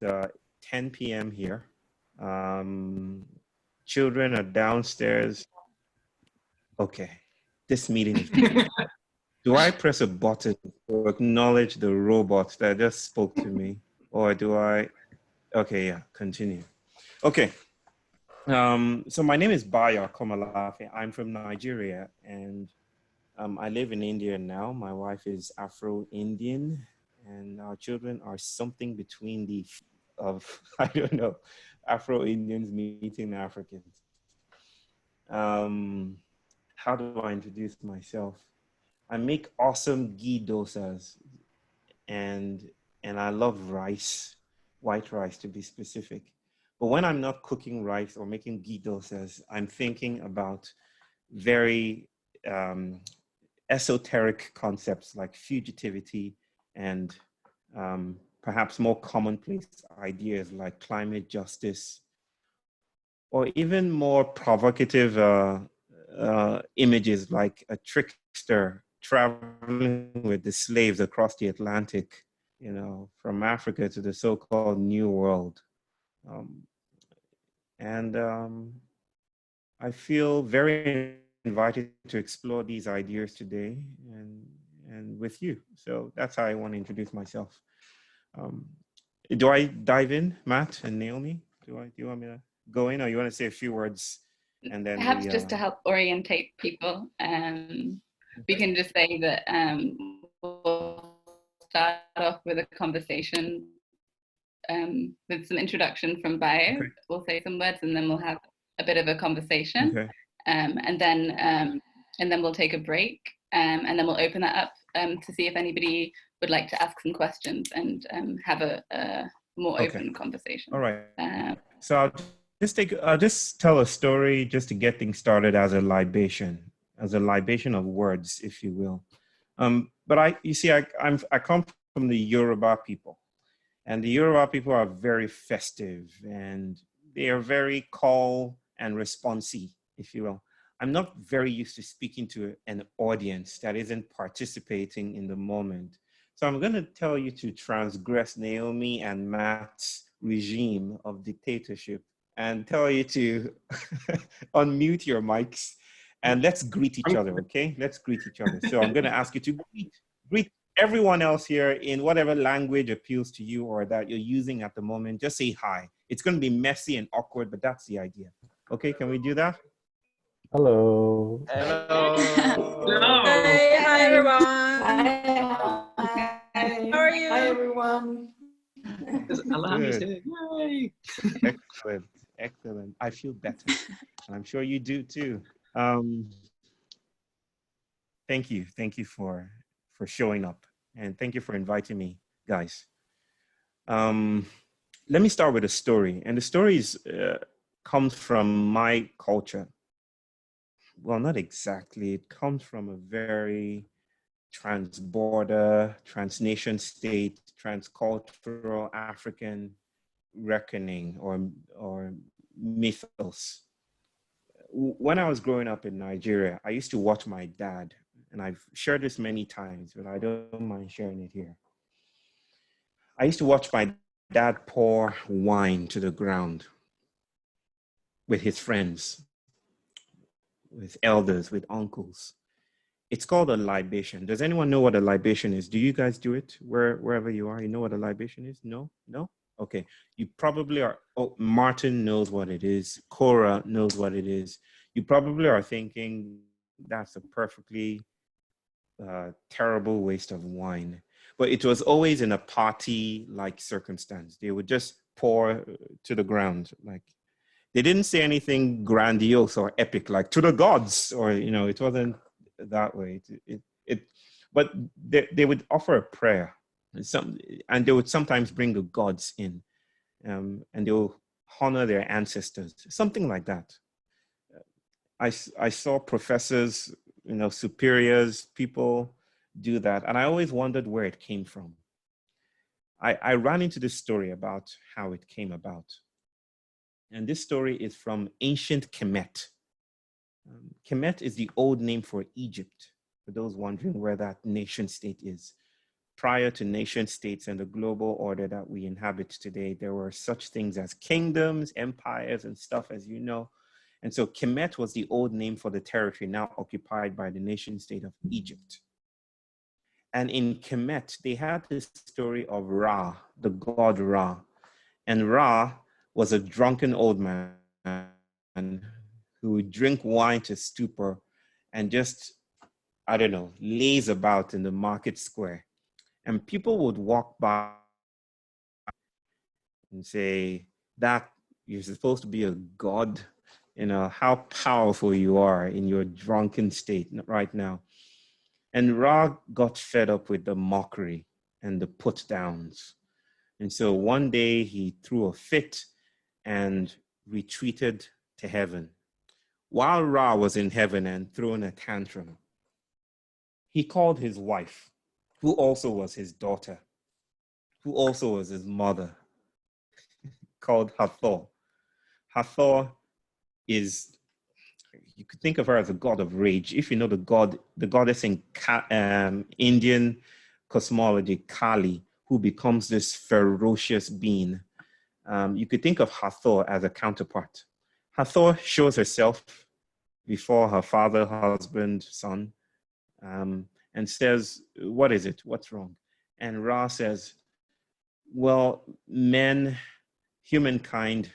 10 p.m. here. Children are downstairs. Okay, this meeting is beginning. Do I press a button to acknowledge the robot that just spoke to me? Or do I? Okay, yeah, continue. Okay. So my name is Bayo Akomolafe. I'm from Nigeria, and I live in India now. My wife is Afro-Indian, and our children are something between I don't know, Afro-Indians meeting Africans. How do I introduce myself? I make awesome ghee dosas, and I love rice, white rice to be specific. But when I'm not cooking rice or making ghee dosas, I'm thinking about very esoteric concepts like fugitivity and perhaps more commonplace ideas like climate justice, or even more provocative images like a trickster traveling with the slaves across the Atlantic, you know, from Africa to the so-called New World. I feel very invited to explore these ideas today and with you. So that's how I want to introduce myself. Do I dive in, Matt and Naomi? Do you want me to go in, or you want to say a few words and then perhaps just to help orientate people, we can just say that we'll start off with a conversation with some introduction from Bayo. Okay. We'll say some words and then we'll have a bit of a conversation. Okay. And then we'll take a break, and then we'll open that up to see if anybody would like to ask some questions and have a more open conversation. All right. So I'll just tell a story just to get things started as a libation of words, if you will. But I come from the Yoruba people, and the Yoruba people are very festive and they are very call and responsive, if you will. I'm not very used to speaking to an audience that isn't participating in the moment. So I'm going to tell you to transgress Naomi and Matt's regime of dictatorship and tell you to unmute your mics and let's greet each other, okay? Let's greet each other. So I'm going to ask you to greet everyone else here in whatever language appeals to you or that you're using at the moment. Just say hi. It's going to be messy and awkward, but that's the idea. Okay, can we do that? Hello. Hello. Hello. Hi everyone. Hi. How are you? Hi everyone. Yay. Excellent. I feel better. And I'm sure you do too. Thank you for showing up, and thank you for inviting me, guys. Let me start with a story, and the story comes from my culture. Well, not exactly. It comes from a very trans-border, trans-nation state, trans-cultural African reckoning or mythos. When I was growing up in Nigeria, I used to watch my dad, and I've shared this many times, but I don't mind sharing it here. I used to watch my dad pour wine to the ground with his friends, with elders, with uncles. It's called a libation. Does anyone know what a libation is? Do you guys do it wherever you are? You know what a libation is? No? Okay. You probably are. Oh, Martin knows what it is. Cora knows what it is. You probably are thinking that's a perfectly terrible waste of wine. But it was always in a party-like circumstance. They would just pour to the ground. Like, they didn't say anything grandiose or epic, like to the gods, or, you know, it wasn't that way. But they would offer a prayer, and they would sometimes bring the gods in, and they will honor their ancestors, something like that. I saw professors, you know, superiors, people do that, and I always wondered where it came from. I ran into this story about how it came about. And this story is from ancient Kemet. Kemet is the old name for Egypt, for those wondering where that nation state is. prior to nation states and the global order that we inhabit today, there were such things as kingdoms, empires, and stuff, as you know. And so Kemet was the old name for the territory now occupied by the nation state of Egypt. And in Kemet, they had this story of Ra, the god Ra. And Ra was a drunken old man who would drink wine to stupor and just, I don't know, laze about in the market square. And people would walk by and say, that you're supposed to be a god, you know, how powerful you are in your drunken state right now. And Ra got fed up with the mockery and the put downs. And so one day he threw a fit and retreated to heaven. While Ra was in heaven and throwing a tantrum, he called his wife, who also was his daughter, who also was his mother, called Hathor. Hathor is, you could think of her as a god of rage. If you know the goddess in Indian cosmology, Kali, who becomes this ferocious being. You could think of Hathor as a counterpart. Hathor shows herself before her father, husband, son, and says, what is it? What's wrong? And Ra says, well, men, humankind,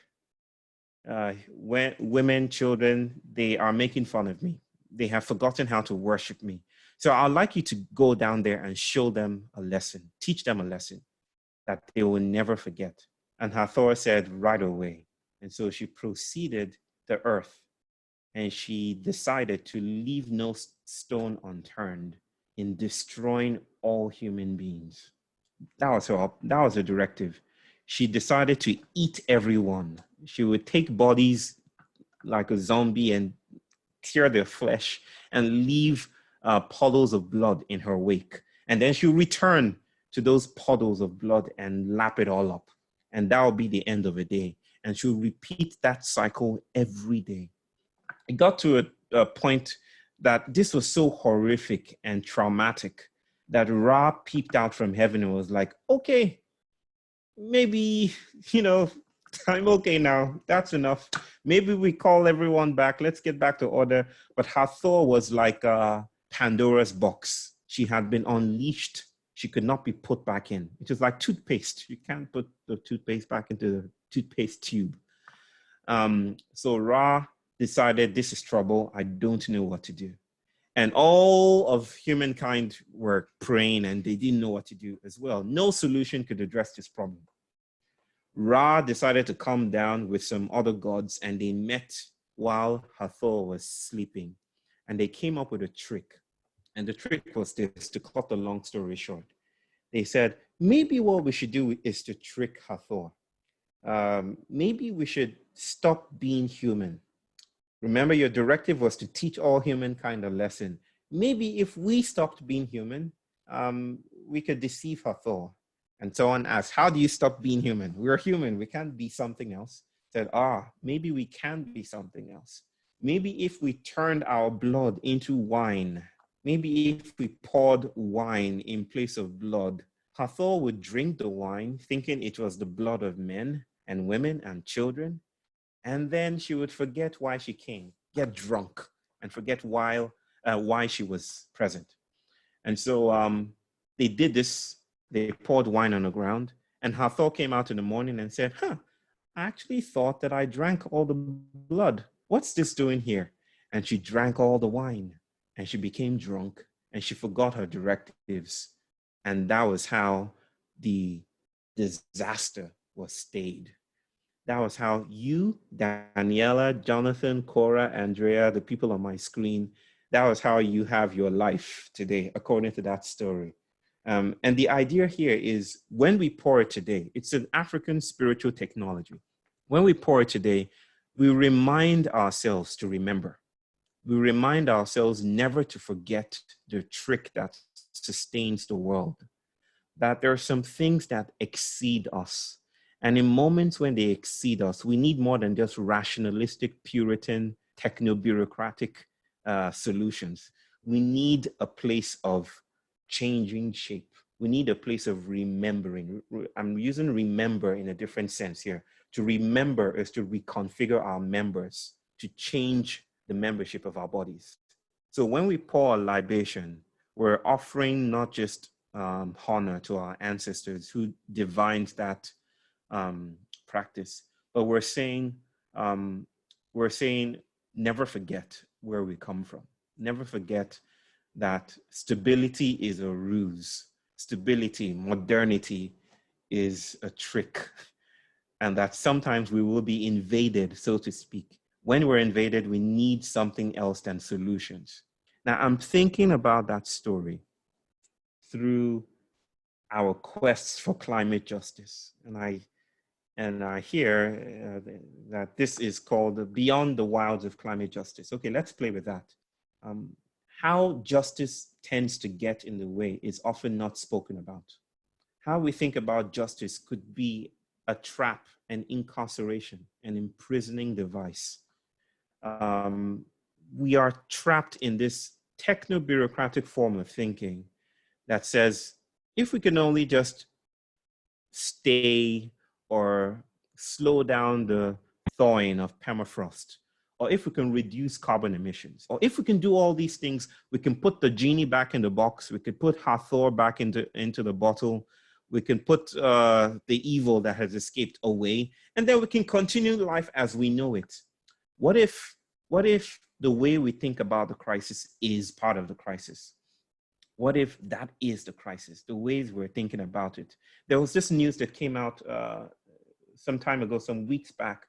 women, children, they are making fun of me. They have forgotten how to worship me. So I'd like you to go down there and show them a lesson, teach them a lesson that they will never forget. And Hathor said, right away. And so she proceeded to earth and she decided to leave no stone unturned in destroying all human beings. That was her directive. She decided to eat everyone. She would take bodies like a zombie and tear their flesh and leave puddles of blood in her wake. And then she'll return to those puddles of blood and lap it all up. And that will be the end of a day. And she'll repeat that cycle every day. It got to a point that this was so horrific and traumatic that Ra peeped out from heaven and was like, okay, maybe, you know, I'm okay now. That's enough. Maybe we call everyone back. Let's get back to order. But Hathor was like Pandora's box. She had been unleashed. She could not be put back in. It was like toothpaste. You can't put the toothpaste back into the toothpaste tube. So Ra decided, this is trouble. I don't know what to do. And all of humankind were praying and they didn't know what to do as well. No solution could address this problem. Ra decided to come down with some other gods and they met while Hathor was sleeping. And they came up with a trick. And the trick was this, to cut the long story short. They said, maybe what we should do is to trick Hathor. Maybe we should stop being human. Remember, your directive was to teach all humankind a lesson. Maybe if we stopped being human, we could deceive Hathor. And someone asked, how do you stop being human? We're human, we can't be something else. Said, maybe we can be something else. Maybe if we turned our blood into wine, maybe if we poured wine in place of blood, Hathor would drink the wine thinking it was the blood of men and women and children. And then she would forget why she came, get drunk, and forget why she was present. And so they did this. They poured wine on the ground. And Hathor came out in the morning and said, I actually thought that I drank all the blood. What's this doing here? And she drank all the wine. And she became drunk. And she forgot her directives. And that was how the disaster was stayed. That was how you, Daniela, Jonathan, Cora, Andrea, the people on my screen, that was how you have your life today, according to that story. And the idea here is when we pour it today, it's an African spiritual technology. When we pour it today, we remind ourselves to remember. We remind ourselves never to forget the trick that sustains the world, that there are some things that exceed us. And in moments when they exceed us, we need more than just rationalistic, Puritan, techno-bureaucratic solutions. We need a place of changing shape. we need a place of remembering. I'm using remember in a different sense here. To remember is to reconfigure our members, to change the membership of our bodies. So when we pour a libation, we're offering not just honor to our ancestors who divined that practice, but we're saying never forget where we come from. Never forget that stability is a ruse. Stability, modernity is a trick. And that sometimes we will be invaded, so to speak. When we're invaded, we need something else than solutions. Now, I'm thinking about that story through our quests for climate justice. And I hear that this is called Beyond the Wilds of Climate Justice. Okay, let's play with that. How justice tends to get in the way is often not spoken about. How we think about justice could be a trap, an incarceration, an imprisoning device. We are trapped in this techno-bureaucratic form of thinking that says, if we can only just stay or slow down the thawing of permafrost, or if we can reduce carbon emissions, or if we can do all these things, we can put the genie back in the box, we could put Hathor back into the bottle, we can put the evil that has escaped away, and then we can continue life as we know it. What if the way we think about the crisis is part of the crisis? What if that is the crisis, the ways we're thinking about it? There was this news that came out some time ago, some weeks back,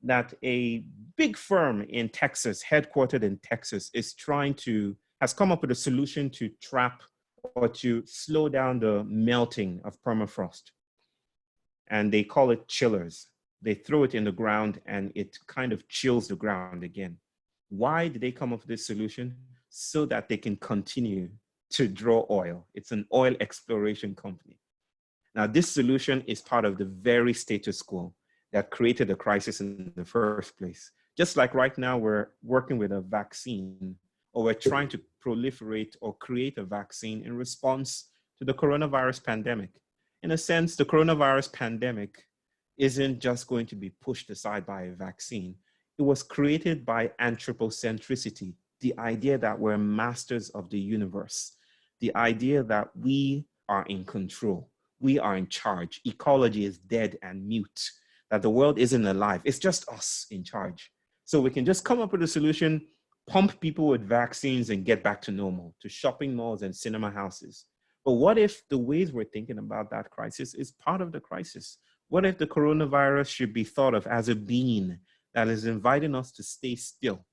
that a big firm in Texas, headquartered in Texas, has come up with a solution to trap or to slow down the melting of permafrost. And they call it chillers. They throw it in the ground and it kind of chills the ground again. Why did they come up with this solution? So that they can continue to draw oil. It's an oil exploration company. Now, this solution is part of the very status quo that created the crisis in the first place. Just like right now, we're working with a vaccine, or we're trying to proliferate or create a vaccine in response to the coronavirus pandemic. In a sense, the coronavirus pandemic isn't just going to be pushed aside by a vaccine. It was created by anthropocentricity, the idea that we're masters of the universe, the idea that we are in control, we are in charge. Ecology is dead and mute, that the world isn't alive. It's just us in charge. So we can just come up with a solution, pump people with vaccines and get back to normal, to shopping malls and cinema houses. But what if the ways we're thinking about that crisis is part of the crisis? What if the coronavirus should be thought of as a being that is inviting us to stay still,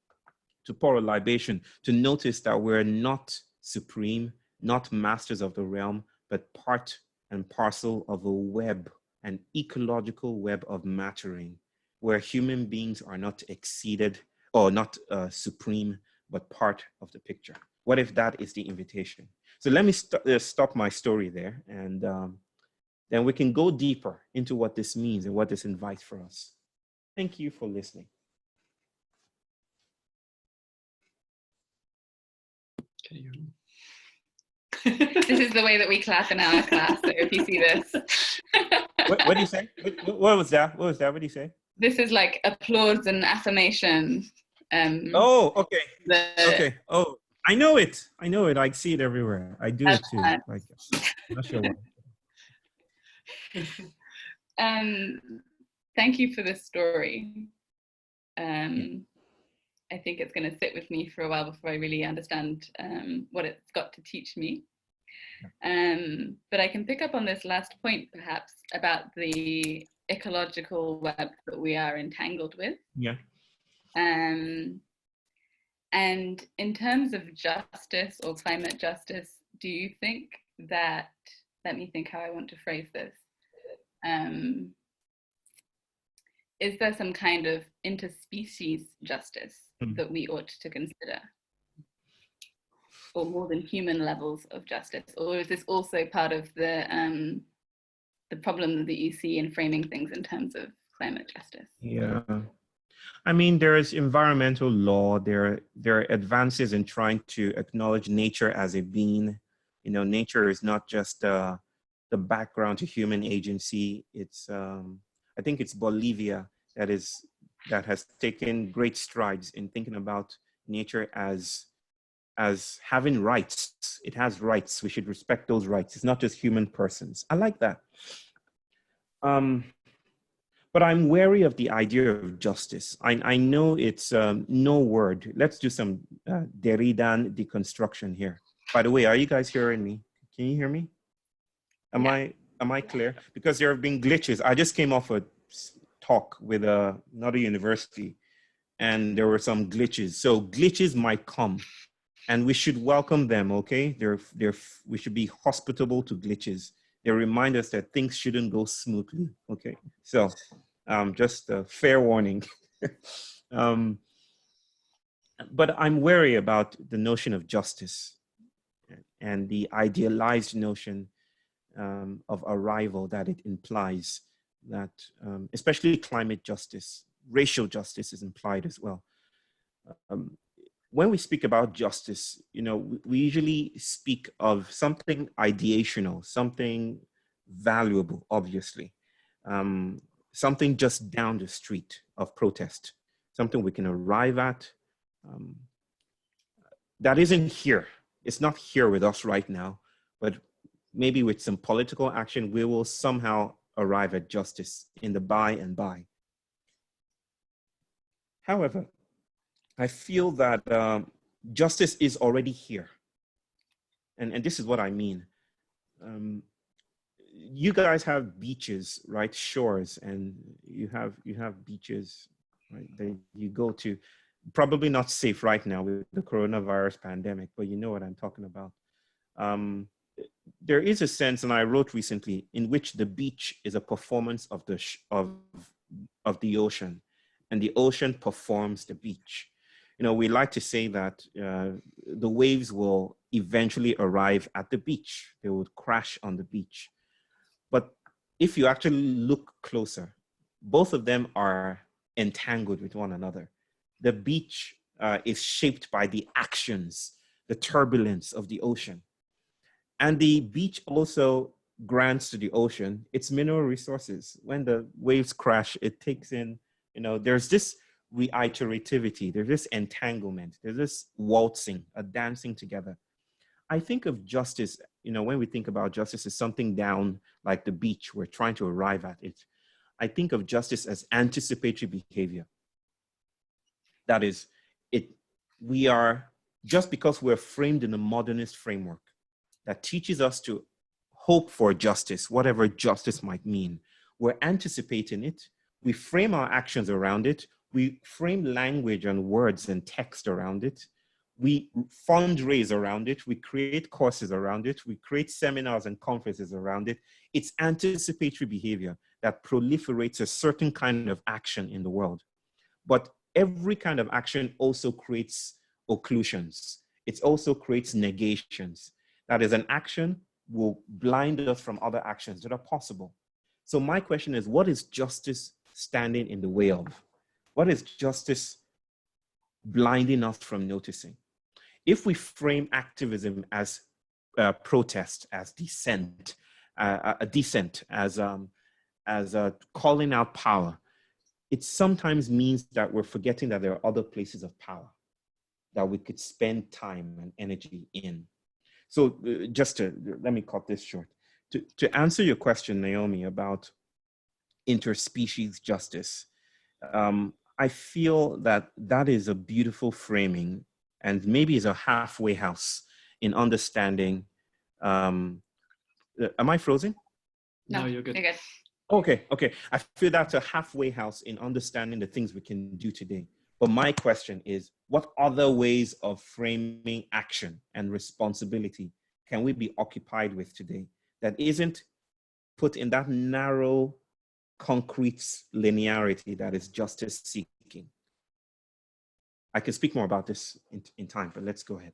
to pour a libation, to notice that we're not supreme, not masters of the realm, but part and parcel of a web, an ecological web of mattering, where human beings are not exceeded or not supreme, but part of the picture. What if that is the invitation? So let me stop my story there, and then we can go deeper into what this means and what this invites for us. Thank you for listening. Can you? This is the way that we clap in our class, so if you see this. What do you say? What was that? What was that? What do you say? This is like applause and affirmation. Oh, okay. Okay. Oh, I know it. I know it. I see it everywhere. I do it too. Like, I'm not sure why. Thank you for this story. I think it's going to sit with me for a while before I really understand what it's got to teach me. But I can pick up on this last point, perhaps, about the ecological web that we are entangled with. Yeah. And in terms of justice or climate justice, do you think that, let me think how I want to phrase this. Is there some kind of interspecies justice that we ought to consider? Or more than human levels of justice? Or is this also part of the problem that you see in framing things in terms of climate justice? Yeah. I mean, there is environmental law. There are advances in trying to acknowledge nature as a being. nature is not just the background to human agency. It's I think it's Bolivia that has taken great strides in thinking about nature as having rights. It has rights. We should respect those rights. It's not just human persons. I like that. But I'm wary of the idea of justice. I know it's no word. Let's do some Derridan deconstruction here. By the way, are you guys hearing me? Can you hear me? Am I clear? Because there have been glitches. I just came off a talk with another university, and there were some glitches. So glitches might come, and we should welcome them. Okay, we should be hospitable to glitches. They remind us that things shouldn't go smoothly. Okay, so just a fair warning. But I'm wary about the notion of justice and the idealized notion of arrival that it implies, that especially climate justice, racial justice is implied as well. When we speak about justice, we usually speak of something ideational, something valuable, obviously, something just down the street of protest, something we can arrive at. That isn't here. It's not here with us right now, but maybe with some political action, we will somehow arrive at justice in the by and by. However, I feel that justice is already here. And this is what I mean. You guys have beaches, right? Shores, and you have beaches, right, that you go to. Probably not safe right now with the coronavirus pandemic, but you know what I'm talking about. There is a sense, and I wrote recently, in which the beach is a performance of the ocean, and the ocean performs the beach. We like to say that the waves will eventually arrive at the beach. They would crash on the beach. But if you actually look closer, both of them are entangled with one another. The beach is shaped by the actions, the turbulence of the ocean. And the beach also grants to the ocean its mineral resources. When the waves crash, it takes in, there's this reiterativity, there's this entanglement, there's this waltzing, a dancing together. I think of justice, when we think about justice as something down like the beach, we're trying to arrive at it. I think of justice as anticipatory behavior. That is, we are, just because we're framed in a modernist framework that teaches us to hope for justice, whatever justice might mean, we're anticipating it. We frame our actions around it. We frame language and words and text around it. We fundraise around it. We create courses around it. We create seminars and conferences around it. It's anticipatory behavior that proliferates a certain kind of action in the world. But every kind of action also creates occlusions. It also creates negations. That is, an action will blind us from other actions that are possible. So my question is, what is justice standing in the way of? What is justice blinding us from noticing? If we frame activism as protest, as dissent, as calling out power, it sometimes means that we're forgetting that there are other places of power that we could spend time and energy in. So let me cut this short. To answer your question, Naomi, about interspecies justice, I feel that is a beautiful framing, and maybe is a halfway house in understanding. Am I frozen? No, you're good. You're good. Okay. I feel that's a halfway house in understanding the things we can do today. But my question is, what other ways of framing action and responsibility can we be occupied with today that isn't put in that narrow, concrete linearity that is justice seeking? I can speak more about this in time, but let's go ahead.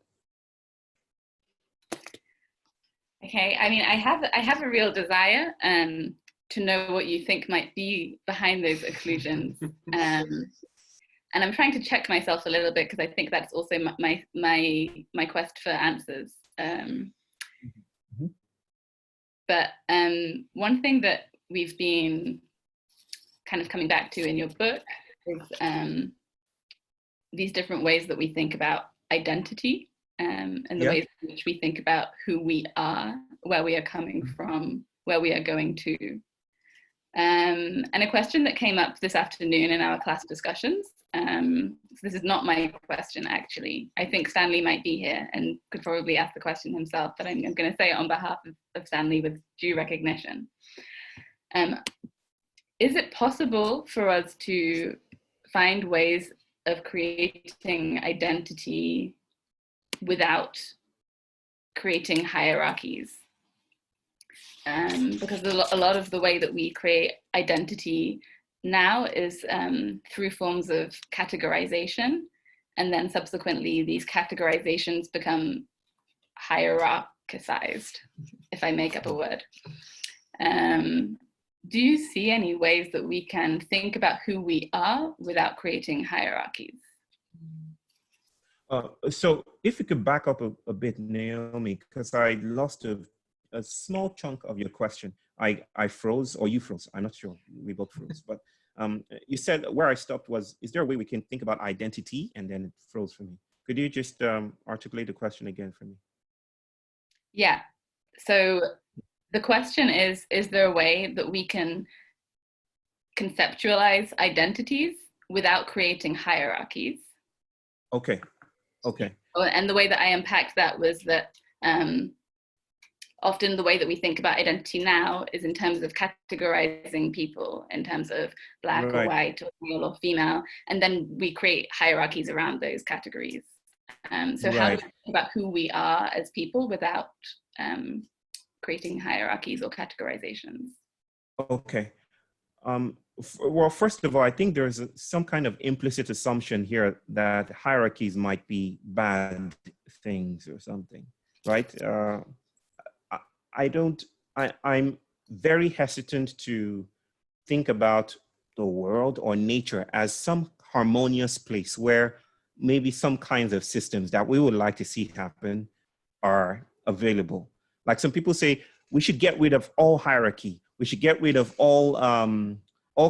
Okay, I mean, I have a real desire to know what you think might be behind those occlusions. And I'm trying to check myself a little bit, because I think that's also my quest for answers. But one thing that we've been kind of coming back to in your book is these different ways that we think about identity, and the ways in which we think about who we are, where we are coming from, where we are going to. And a question that came up this afternoon in our class discussions, so this is not my question actually, I think Stanley might be here and could probably ask the question himself, but I'm going to say it on behalf of Stanley with due recognition. Is it possible for us to find ways of creating identity without creating hierarchies? Because a lot of the way that we create identity now is through forms of categorization, and then subsequently these categorizations become hierarchicized, if I make up a word. Do you see any ways that we can think about who we are without creating hierarchies? So if you could back up a bit, Naomi, because I lost a small chunk of your question. I froze, or you froze, I'm not sure, we both froze, but you said where I stopped was, is there a way we can think about identity? And then it froze for me. Could you just articulate the question again for me? Yeah, so the question is there a way that we can conceptualize identities without creating hierarchies? Okay. And the way that I unpacked that was that often the way that we think about identity now is in terms of categorizing people in terms of Black or white or male or female, and then we create hierarchies around those categories. So how do we think about who we are as people without creating hierarchies or categorizations? Okay. Well, first of all, I think there's some kind of implicit assumption here that hierarchies might be bad things or something, right? I'm very hesitant to think about the world or nature as some harmonious place where maybe some kinds of systems that we would like to see happen are available. Like some people say, we should get rid of all hierarchy. We should get rid of all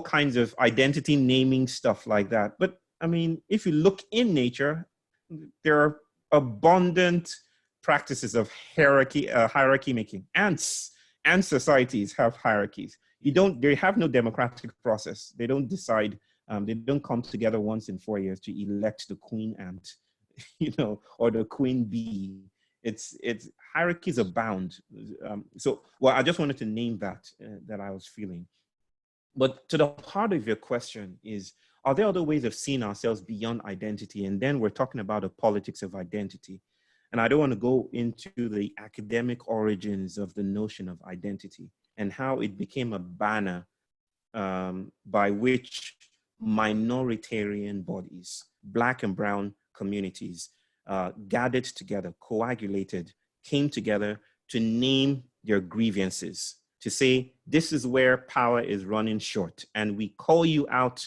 kinds of identity naming stuff like that. But I mean, if you look in nature, there are abundant practices of hierarchy making. Ants and societies have hierarchies. They have no democratic process. They don't decide, they don't come together once in 4 years to elect the queen ant, or the queen bee. It's hierarchies abound. Well, I just wanted to name that I was feeling. But to the heart of your question is, are there other ways of seeing ourselves beyond identity? And then we're talking about the politics of identity. And I don't want to go into the academic origins of the notion of identity and how it became a banner by which minoritarian bodies, Black and brown communities, gathered together, coagulated, came together to name their grievances, to say, this is where power is running short. And we call you out.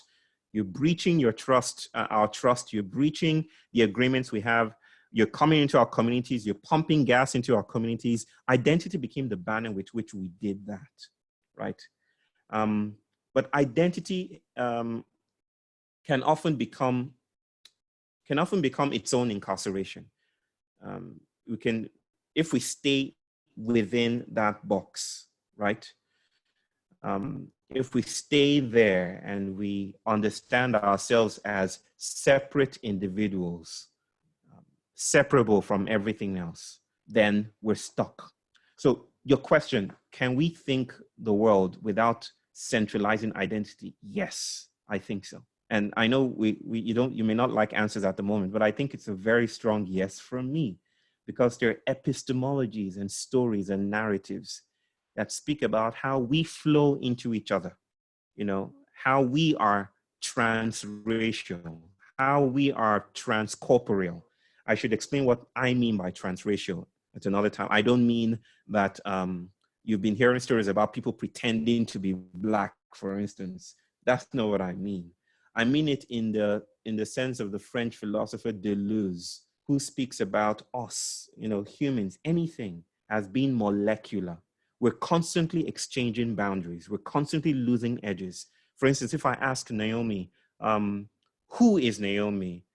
You're breaching your trust, our trust. You're breaching the agreements we have. You're coming into our communities. You're pumping gas into our communities. Identity became the banner with which we did that, right? But identity can often become its own incarceration. If we stay within that box, right? If we stay there and we understand ourselves as separate individuals, separable from everything else, then we're stuck. So your question, can we think the world without centralizing identity? Yes, I think so. And I know you may not like answers at the moment, but I think it's a very strong yes from me, because there are epistemologies and stories and narratives that speak about how we flow into each other, how we are transracial, how we are transcorporeal. I should explain what I mean by transracial at another time. I don't mean that you've been hearing stories about people pretending to be Black, for instance. That's not what I mean. I mean it in the sense of the French philosopher Deleuze, who speaks about us, humans, anything, as being molecular. We're constantly exchanging boundaries. We're constantly losing edges. For instance, if I ask Naomi, who is Naomi?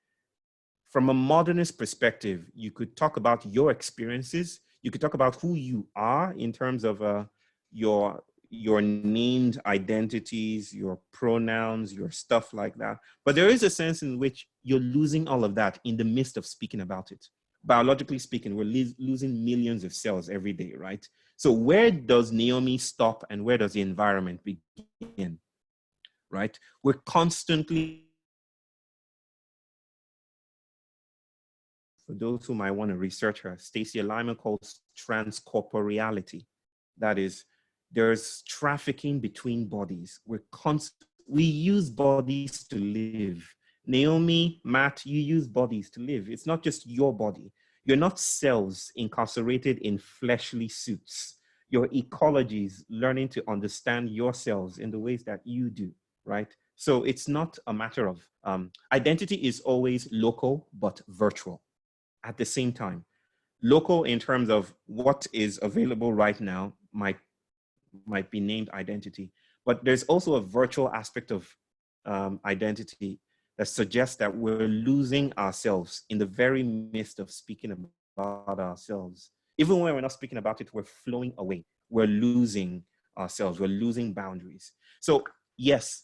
From a modernist perspective, you could talk about your experiences. You could talk about who you are in terms of your named identities, your pronouns, your stuff like that. But there is a sense in which you're losing all of that in the midst of speaking about it. Biologically speaking, we're losing millions of cells every day, right? So where does Naomi stop and where does the environment begin, right? We're constantly, for those who might want to research her, Stacey Aliman calls transcorporeality. That is, there's trafficking between bodies. We use bodies to live. Naomi, Matt, you use bodies to live. It's not just your body. You're not cells incarcerated in fleshly suits. Your ecologies learning to understand yourselves in the ways that you do, right? So it's not a matter of, identity is always local, but virtual at the same time. Local in terms of what is available right now might be named identity, but there's also a virtual aspect of identity that suggests that we're losing ourselves in the very midst of speaking about ourselves. Even when we're not speaking about it, we're flowing away. We're losing ourselves. We're losing boundaries. So yes,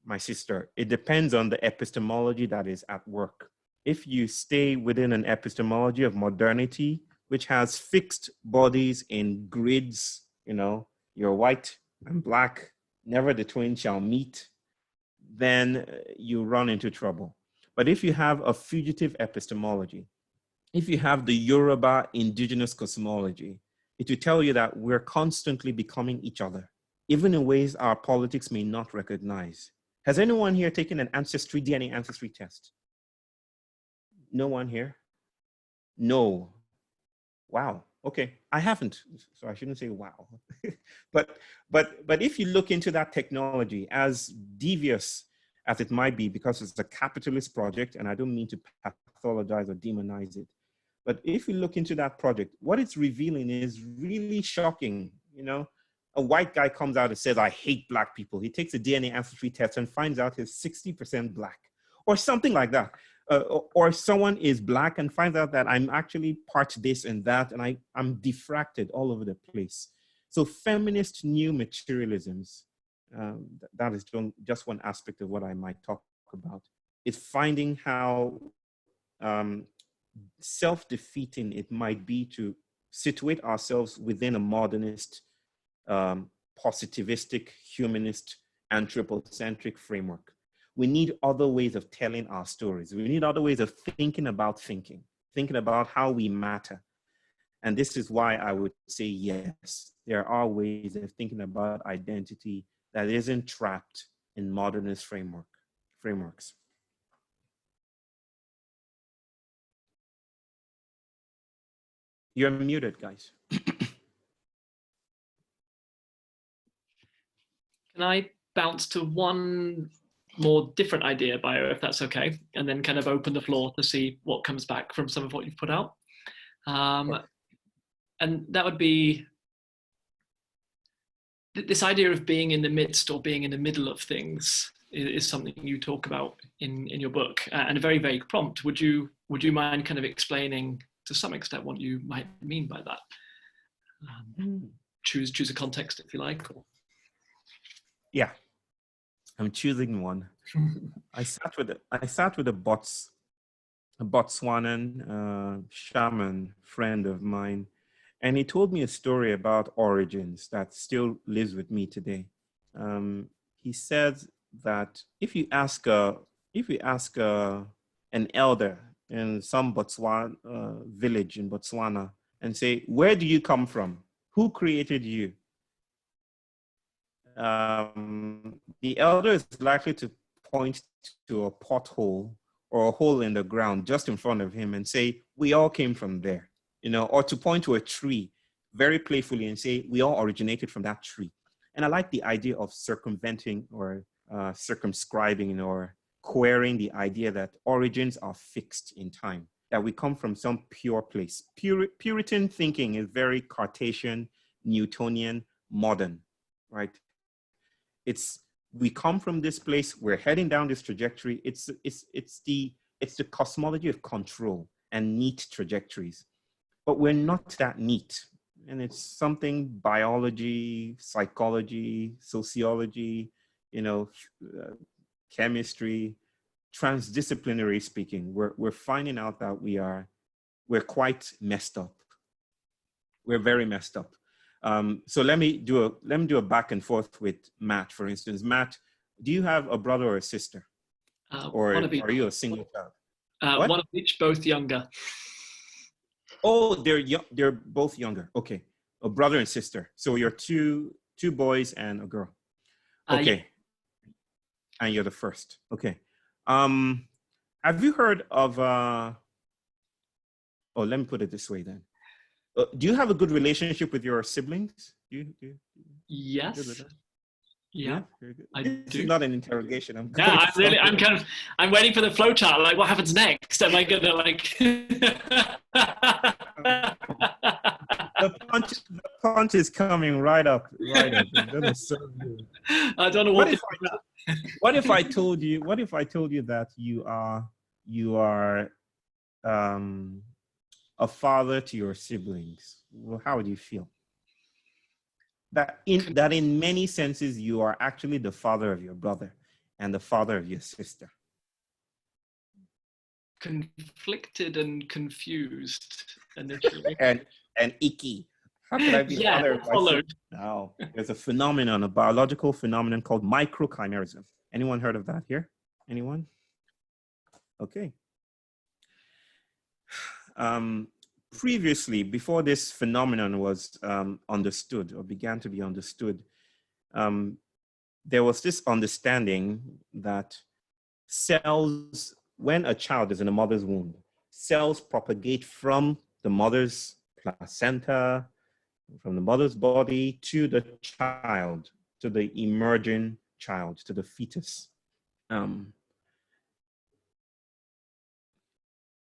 my sister, it depends on the epistemology that is at work. If you stay within an epistemology of modernity, which has fixed bodies in grids, you know, you're white and black, never the twain shall meet, then you run into trouble. But if you have a fugitive epistemology, if you have the Yoruba indigenous cosmology, it will tell you that we're constantly becoming each other, even in ways our politics may not recognize. Has anyone here taken an DNA ancestry test? No one here? No. Wow. Okay. I haven't, so I shouldn't say wow. but if you look into that technology, as devious as it might be, because it's a capitalist project, and I don't mean to pathologize or demonize it, but if you look into that project, what it's revealing is really shocking. You know, a white guy comes out and says, I hate black people. He takes a DNA ancestry test and finds out he's 60% black or something like that. Or someone is black and finds out that I'm actually part this and that, and I'm diffracted all over the place. So feminist new materialisms, that is just one aspect of what I might talk about, is finding how self-defeating it might be to situate ourselves within a modernist, positivistic, humanist, anthropocentric framework. We need other ways of telling our stories. We need other ways of thinking about how we matter. And this is why I would say, yes, there are ways of thinking about identity that isn't trapped in modernist frameworks. You're muted, guys. Can I bounce to one more different idea, Bayo, if that's okay, and then kind of open the floor to see what comes back from some of what you've put out? And that would be this idea of being in the midst or being in the middle of things is something you talk about in your book, and a very vague prompt. Would you mind kind of explaining to some extent what you might mean by that? Choose a context if you like. Or... Yeah, I'm choosing one. I sat with a Botswanan shaman friend of mine, and he told me a story about origins that still lives with me today. He said that if you ask an elder in some Botswana village in Botswana and say, where do you come from? Who created you? The elder is likely to point to a pothole or a hole in the ground just in front of him and say, we all came from there, you know, or to point to a tree very playfully and say, we all originated from that tree. And I like the idea of circumventing or circumscribing or querying the idea that origins are fixed in time, that we come from some pure place. Puritan thinking is very Cartesian, Newtonian, modern, right? We come from this place, we're heading down this trajectory. It's the cosmology of control and neat trajectories, but we're not that neat. And it's something biology, psychology, sociology, chemistry, transdisciplinary speaking, we're finding out that we're quite messed up. We're very messed up. So let me do a back and forth with Matt, for instance. Matt, do you have a brother or a sister? Or are you a single child? One of each, both younger. Oh, they're both younger. Okay, a brother and sister. So you're two boys and a girl. Okay, Yeah. And you're the first. Okay. Have you heard of? Oh, let me put it this way then. Do you have a good relationship with your siblings? Yes. Yeah, very good. I This do. is not an interrogation. I'm waiting for the flowchart. Like, what happens next? Am I gonna like? The punch is coming right up. It's gonna serve you. I don't know What if I told you that you are a father to your siblings? Well, how would you feel? That in many senses you are actually the father of your brother and the father of your sister. Conflicted and confused initially. and icky. How could I be the father of my sister? No, there's a phenomenon, a biological phenomenon called microchimerism. Anyone heard of that here? Anyone? Okay. Previously, before this phenomenon was understood or began to be understood, there was this understanding that cells, when a child is in a mother's womb, cells propagate from the mother's placenta, from the mother's body to the child, to the emerging child, to the fetus.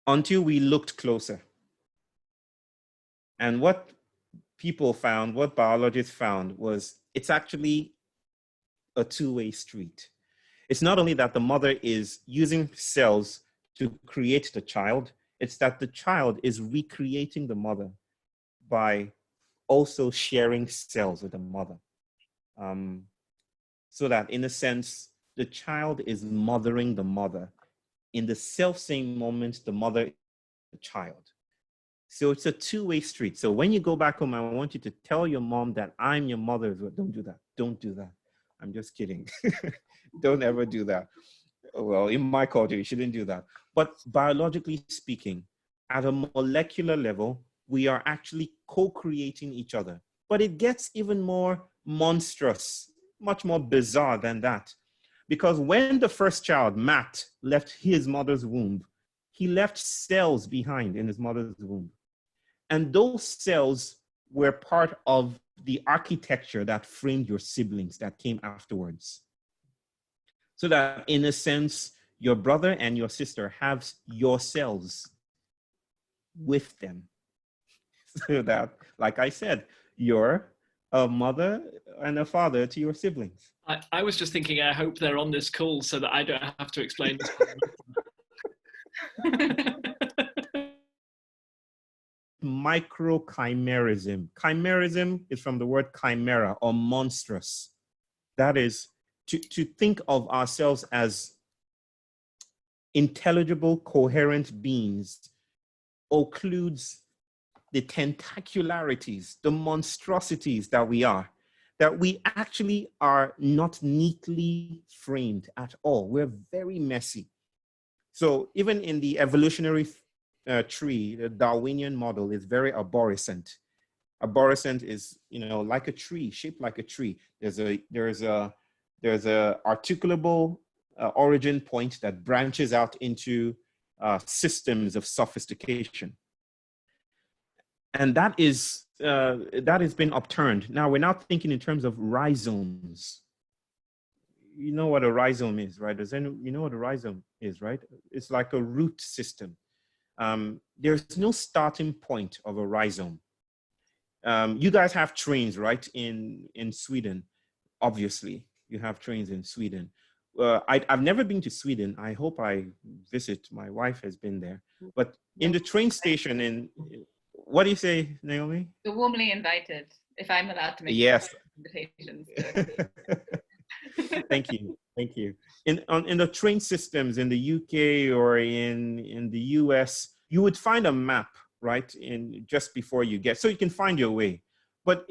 Until we looked closer. And what people found, what biologists found, was it's actually a two-way street. It's not only that the mother is using cells to create the child, it's that the child is recreating the mother by also sharing cells with the mother. So that in a sense, the child is mothering the mother. In the self-same moment, the mother is the child. So it's a two-way street. So when you go back home, I want you to tell your mom that I'm your mother. Don't do that. Don't do that. I'm just kidding. Don't ever do that. Well, in my culture, you shouldn't do that. But biologically speaking, at a molecular level, we are actually co-creating each other. But it gets even more monstrous, much more bizarre than that. Because when the first child, Matt, left his mother's womb, he left cells behind in his mother's womb. And those cells were part of the architecture that framed your siblings that came afterwards. So that in a sense, your brother and your sister have your cells with them. So that, like I said, you're a mother and a father to your siblings. I was just thinking, I hope they're on this call so that I don't have to explain this. Microchimerism. Chimerism is from the word chimera or monstrous. That is to think of ourselves as intelligible, coherent beings occludes the tentacularities, the monstrosities that we are, that we actually are not neatly framed at all. We're very messy. So even in the evolutionary tree, the Darwinian model is very arborescent. Arborescent is, like a tree, shaped like a tree. There's a articulable origin point that branches out into systems of sophistication. And that has been upturned. Now we're not thinking in terms of rhizomes. You know what a rhizome is, right? You know what a rhizome is, right? It's like a root system. There's no starting point of a rhizome. You guys have trains, right? In Sweden, obviously, you have trains in Sweden. I've never been to Sweden. I hope I visit. My wife has been there. But in the train station, what do you say, Naomi? You're warmly invited, if I'm allowed to make Yes. invitations. Thank you. Thank you. In the train systems in the UK or in the US, you would find a map, right? Just before you get, so you can find your way. But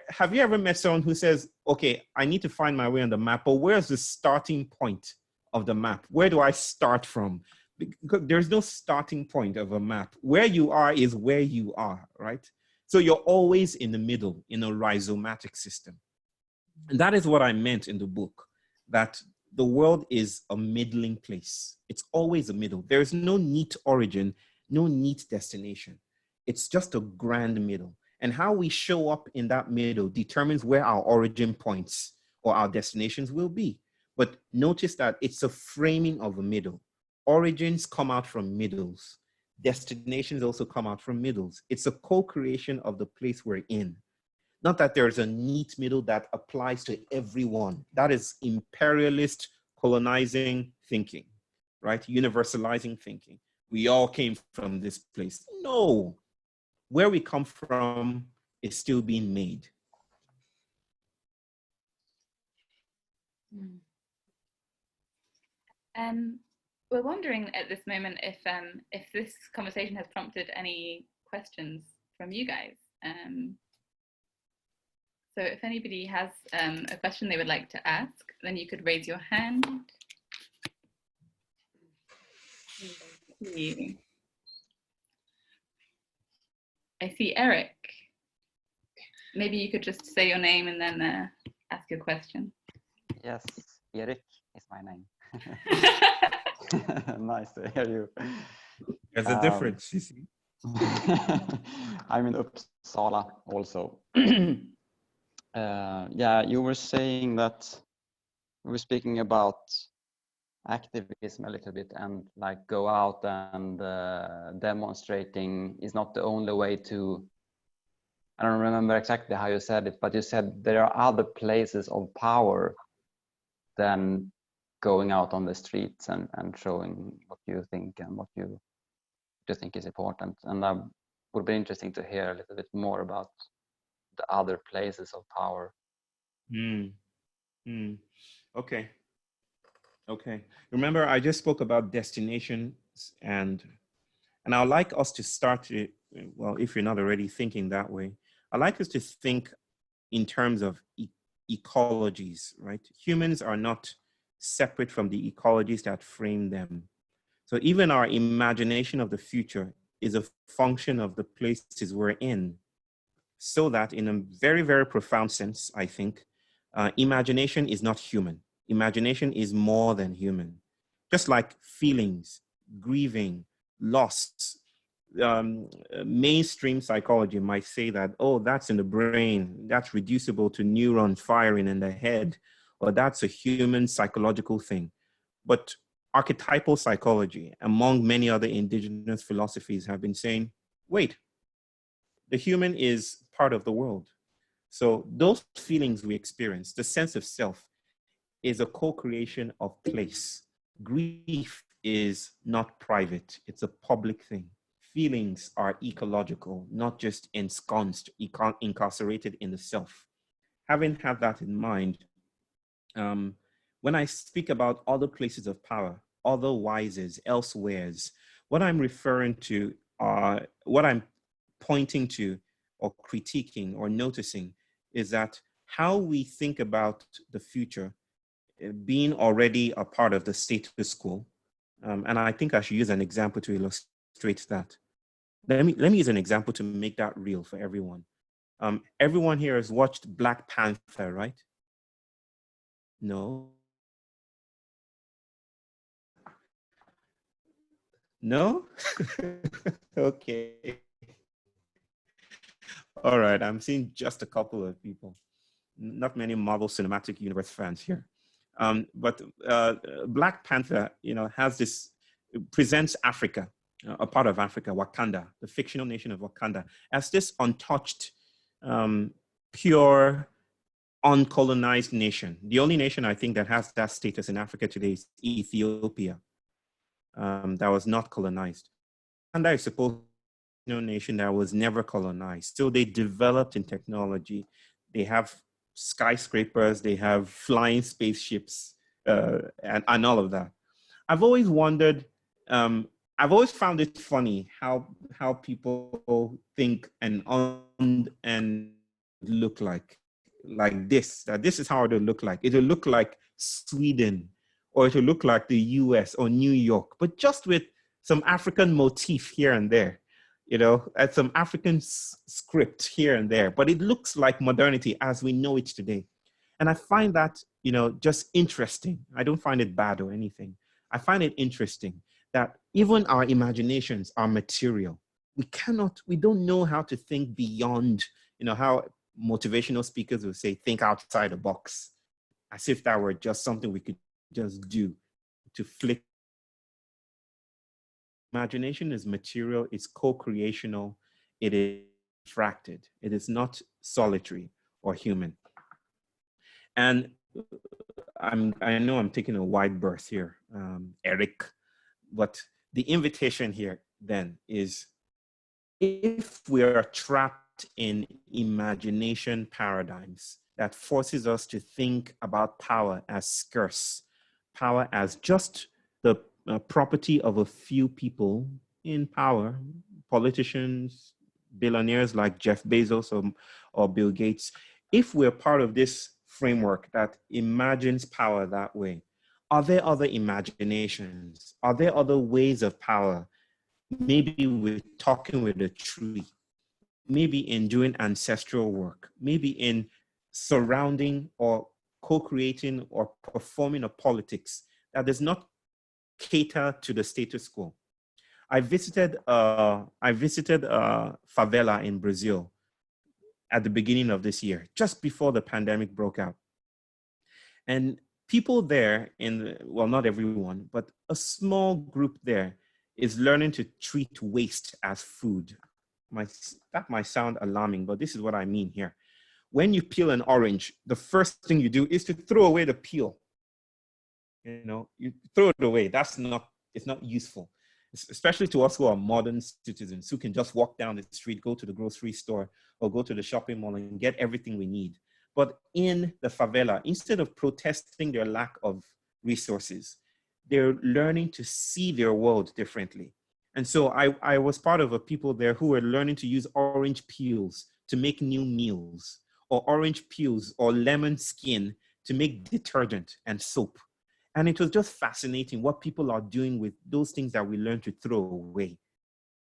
have you ever met someone who says, okay, I need to find my way on the map, but where's the starting point of the map? Where do I start from? Because there's no starting point of a map. Where you are is where you are, right? So you're always in the middle, in a rhizomatic system. And that is what I meant in the book, that the world is a middling place. It's always a middle. There is no neat origin, no neat destination. It's just a grand middle. And how we show up in that middle determines where our origin points or our destinations will be. But notice that it's a framing of a middle. Origins come out from middles. Destinations also come out from middles. It's a co-creation of the place we're in. Not that there's a neat middle that applies to everyone. That is imperialist, colonizing thinking, right? Universalizing thinking. We all came from this place. No. Where we come from is still being made. We're wondering at this moment if this conversation has prompted any questions from you guys. So if anybody has a question they would like to ask, then you could raise your hand. I see Eric. Maybe you could just say your name and then ask your question. Yes, Eric is my name. Nice to hear you. There's a difference, you see. I'm in Uppsala also. Yeah, you were saying that we were speaking about activism a little bit, and like go out and demonstrating is not the only way to, I don't remember exactly how you said it, but you said there are other places of power than going out on the streets and showing what you think and what you think is important. And that would be interesting to hear a little bit more about the other places of power. Okay. Remember, I just spoke about destinations, and I'd like us to start to, well, if you're not already thinking that way, I'd like us to think in terms of ecologies, right? Humans are not separate from the ecologies that frame them. So even our imagination of the future is a function of the places we're in. So that in a very, very profound sense, I think, imagination is not human. Imagination is more than human. Just like feelings, grieving, loss, mainstream psychology might say that, oh, that's in the brain, that's reducible to neurons firing in the head, or that's a human psychological thing. But archetypal psychology, among many other indigenous philosophies, have been saying, wait, the human is part of the world. So those feelings we experience, the sense of self, is a co-creation of place. Grief is not private, it's a public thing. Feelings are ecological, not just ensconced, incarcerated in the self. Having had that in mind, when I speak about other places of power, other wises, elsewheres, what I'm referring to are, what I'm pointing to or critiquing or noticing is that how we think about the future being already a part of the status quo. And I think I should use an example to illustrate that. Let me use an example to make that real for everyone. Everyone here has watched Black Panther, right? No? No? Okay. All right, I'm seeing just a couple of people. Not many Marvel Cinematic Universe fans here. But Black Panther, has this, presents Africa, a part of Africa, Wakanda, the fictional nation of Wakanda, as this untouched pure uncolonized nation. The only nation I think that has that status in Africa today is Ethiopia, that was not colonized. And I suppose no nation that was never colonized. So they developed in technology. They have skyscrapers, they have flying spaceships, and all of that. I've always wondered, I've always found it funny how people think and look like this, that this is how it'll look like. It'll look like Sweden, or it'll look like the US or New York, but just with some African motif here and there, and some African script here and there, but it looks like modernity as we know it today. And I find that, just interesting. I don't find it bad or anything. I find it interesting that even our imaginations are material. We don't know how to think beyond, how motivational speakers will say, think outside the box, as if that were just something we could just do to flick. Imagination is material, it's co-creational, it is fracted, it is not solitary or human. And I know I'm taking a wide berth here, Eric, but the invitation here then is, if we are trapped in imagination paradigms that forces us to think about power as scarce, power as just the property of a few people in power, politicians, billionaires like Jeff Bezos or Bill Gates, if we're part of this framework that imagines power that way, are there other imaginations? Are there other ways of power? Maybe we're talking with a tree, maybe in doing ancestral work, maybe in surrounding or co-creating or performing a politics that does not cater to the status quo. I visited a favela in Brazil at the beginning of this year, just before the pandemic broke out. And people there, well, not everyone, but a small group there is learning to treat waste as food. That might sound alarming, but this is what I mean here. When you peel an orange, the first thing you do is to throw away the peel. You throw it away. It's not useful, especially to us who are modern citizens who can just walk down the street, go to the grocery store or go to the shopping mall and get everything we need. But in the favela, instead of protesting their lack of resources, they're learning to see their world differently. And so I was part of a people there who were learning to use orange peels to make new meals, or orange peels or lemon skin to make detergent and soap. And it was just fascinating what people are doing with those things that we learn to throw away.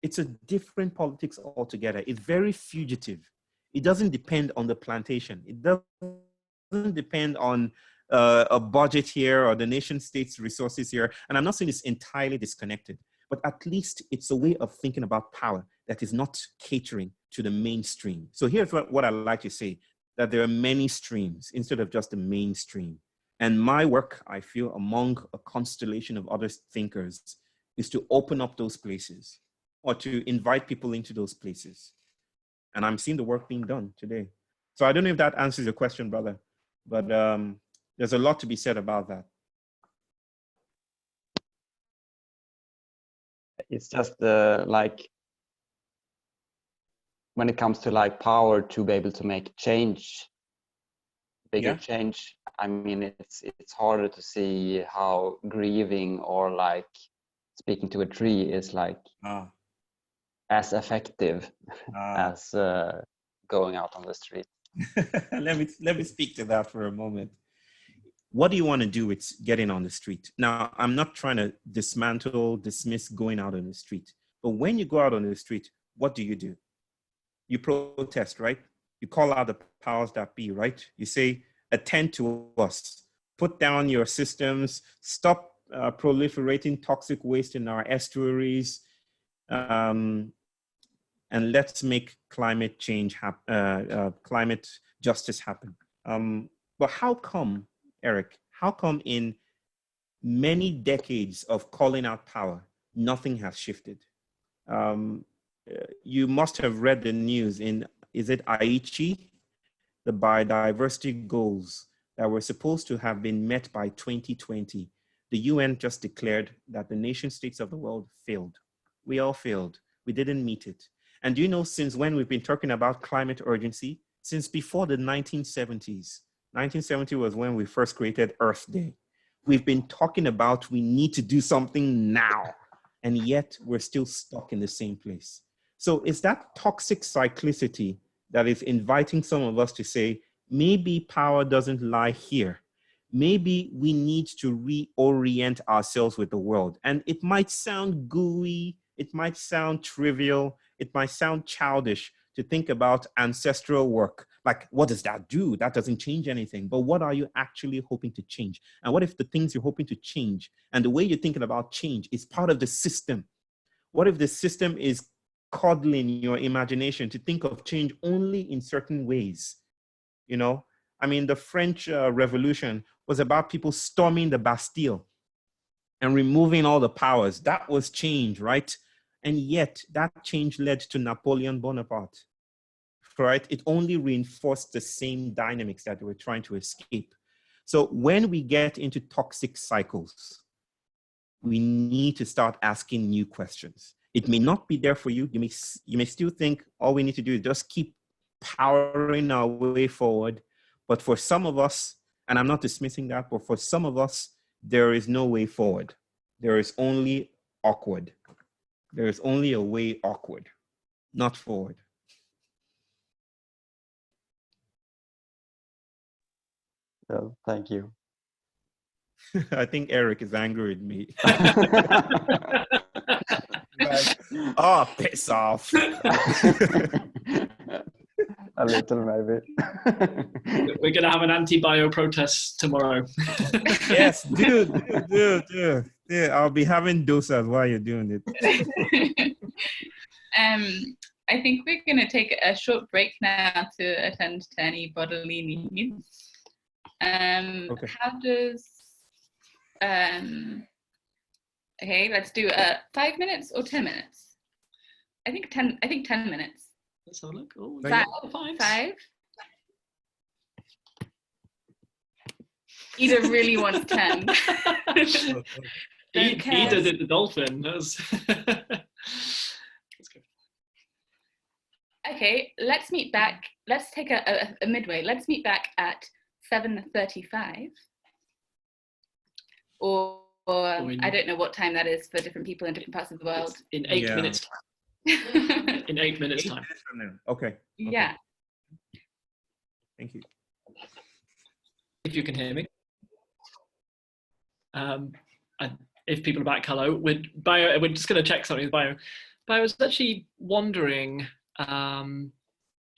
It's a different politics altogether. It's very fugitive. It doesn't depend on the plantation. It doesn't depend on a budget here or the nation state's resources here. And I'm not saying it's entirely disconnected, but at least it's a way of thinking about power that is not catering to the mainstream. So here's what I like to say, that there are many streams instead of just the mainstream. And my work, I feel, among a constellation of other thinkers, is to open up those places or to invite people into those places. And I'm seeing the work being done today. So I don't know if that answers your question, brother, but there's a lot to be said about that. It's just like, when it comes to like power to be able to make change, bigger change, I mean, it's harder to see how grieving or like speaking to a tree is like as effective as going out on the street. Let me speak to that for a moment. What do you want to do with getting on the street? Now, I'm not trying to dismiss going out on the street, but when you go out on the street, what do? You protest, right? You call out the powers that be, right? You say, attend to us, put down your systems, stop proliferating toxic waste in our estuaries, and let's make climate change climate justice happen. But how come, Eric, in many decades of calling out power, nothing has shifted? You must have read the news in is it Aichi? The biodiversity goals that were supposed to have been met by 2020. The UN just declared that the nation states of the world failed. We all failed. We didn't meet it. And do you know since when we've been talking about climate urgency? Since before the 1970s. 1970 was when we first created Earth Day. We've been talking about we need to do something now, and yet we're still stuck in the same place. So it's that toxic cyclicity that is inviting some of us to say, maybe power doesn't lie here. Maybe we need to reorient ourselves with the world. And it might sound gooey, it might sound trivial, it might sound childish to think about ancestral work. Like, what does that do? That doesn't change anything. But what are you actually hoping to change? And what if the things you're hoping to change and the way you're thinking about change is part of the system? What if the system is coddling your imagination to think of change only in certain ways? You know, I mean, the French Revolution was about people storming the Bastille and removing all the powers. That was change, right? And yet that change led to Napoleon Bonaparte, right? It only reinforced the same dynamics that they were trying to escape. So when we get into toxic cycles, we need to start asking new questions. It may not be there for you. You may still think all we need to do is just keep powering our way forward. But for some of us, and I'm not dismissing that, but for some of us, there is no way forward. There is only awkward. There is only a way awkward, not forward. Well, thank you. I think Eric is angry with me. Like, oh, piss off. A little maybe. We're going to have an anti-bio protest tomorrow. Yes, do. Yeah, I'll be having dosas while you're doing it. I think we're going to take a short break now to attend to any bodily needs. Okay. How does okay, let's do 5 minutes or 10 minutes. I think 10 minutes. Let's have a look. Oh, Five. Ida really wants 10. Ida did the dolphin. Let's go. Okay, let's meet back. Let's take a midway. Let's meet back at 7:35. Or I don't know what time that is for different people in different parts of the world. In 8 minutes time. In 8 minutes time. Okay. Yeah. Thank you. If you can hear me. If people are back, hello. We're just going to check something with Bayo. Bayo, I was actually wondering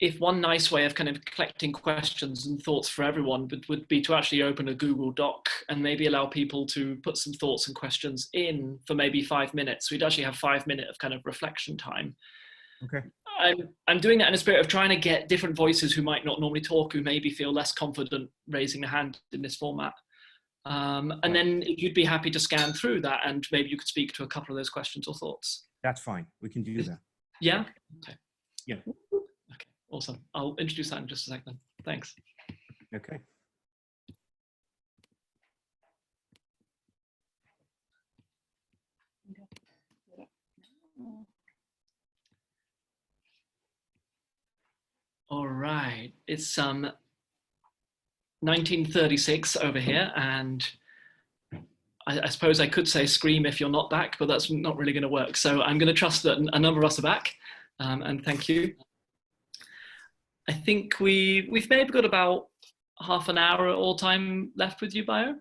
if one nice way of kind of collecting questions and thoughts for everyone would be to actually open a Google Doc and maybe allow people to put some thoughts and questions in for maybe 5 minutes. We'd actually have 5 minutes of kind of reflection time. Okay. I'm doing that in a spirit of trying to get different voices who might not normally talk, who maybe feel less confident raising a hand in this format. And then you'd be happy to scan through that and maybe you could speak to a couple of those questions or thoughts. That's fine. We can do that. Yeah? Okay. Yeah. Okay, awesome. I'll introduce that in just a second. Thanks. Okay. All right, it's 1936 over here, and I suppose I could say scream if you're not back, but that's not really going to work. So I'm going to trust that a number of us are back, and thank you. I think we've maybe got about half an hour all time left with you, Bayo.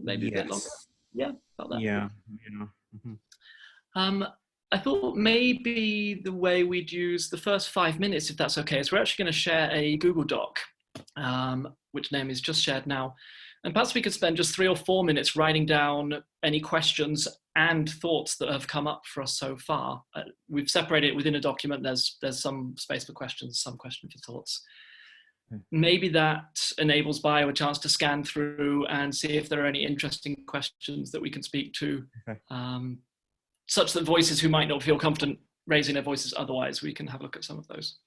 Maybe a bit longer. Yeah, about that. Yeah, you know. Mm-hmm. I thought maybe the way we'd use the first 5 minutes, if that's okay, is we're actually going to share a Google Doc, which name is just shared now. And perhaps we could spend just 3 or 4 minutes writing down any questions and thoughts that have come up for us so far. We've separated it within a document. There's some space for questions, some question for thoughts. Maybe that enables Bayo a chance to scan through and see if there are any interesting questions that we can speak to. Okay. Such that voices who might not feel confident raising their voices otherwise, we can have a look at some of those.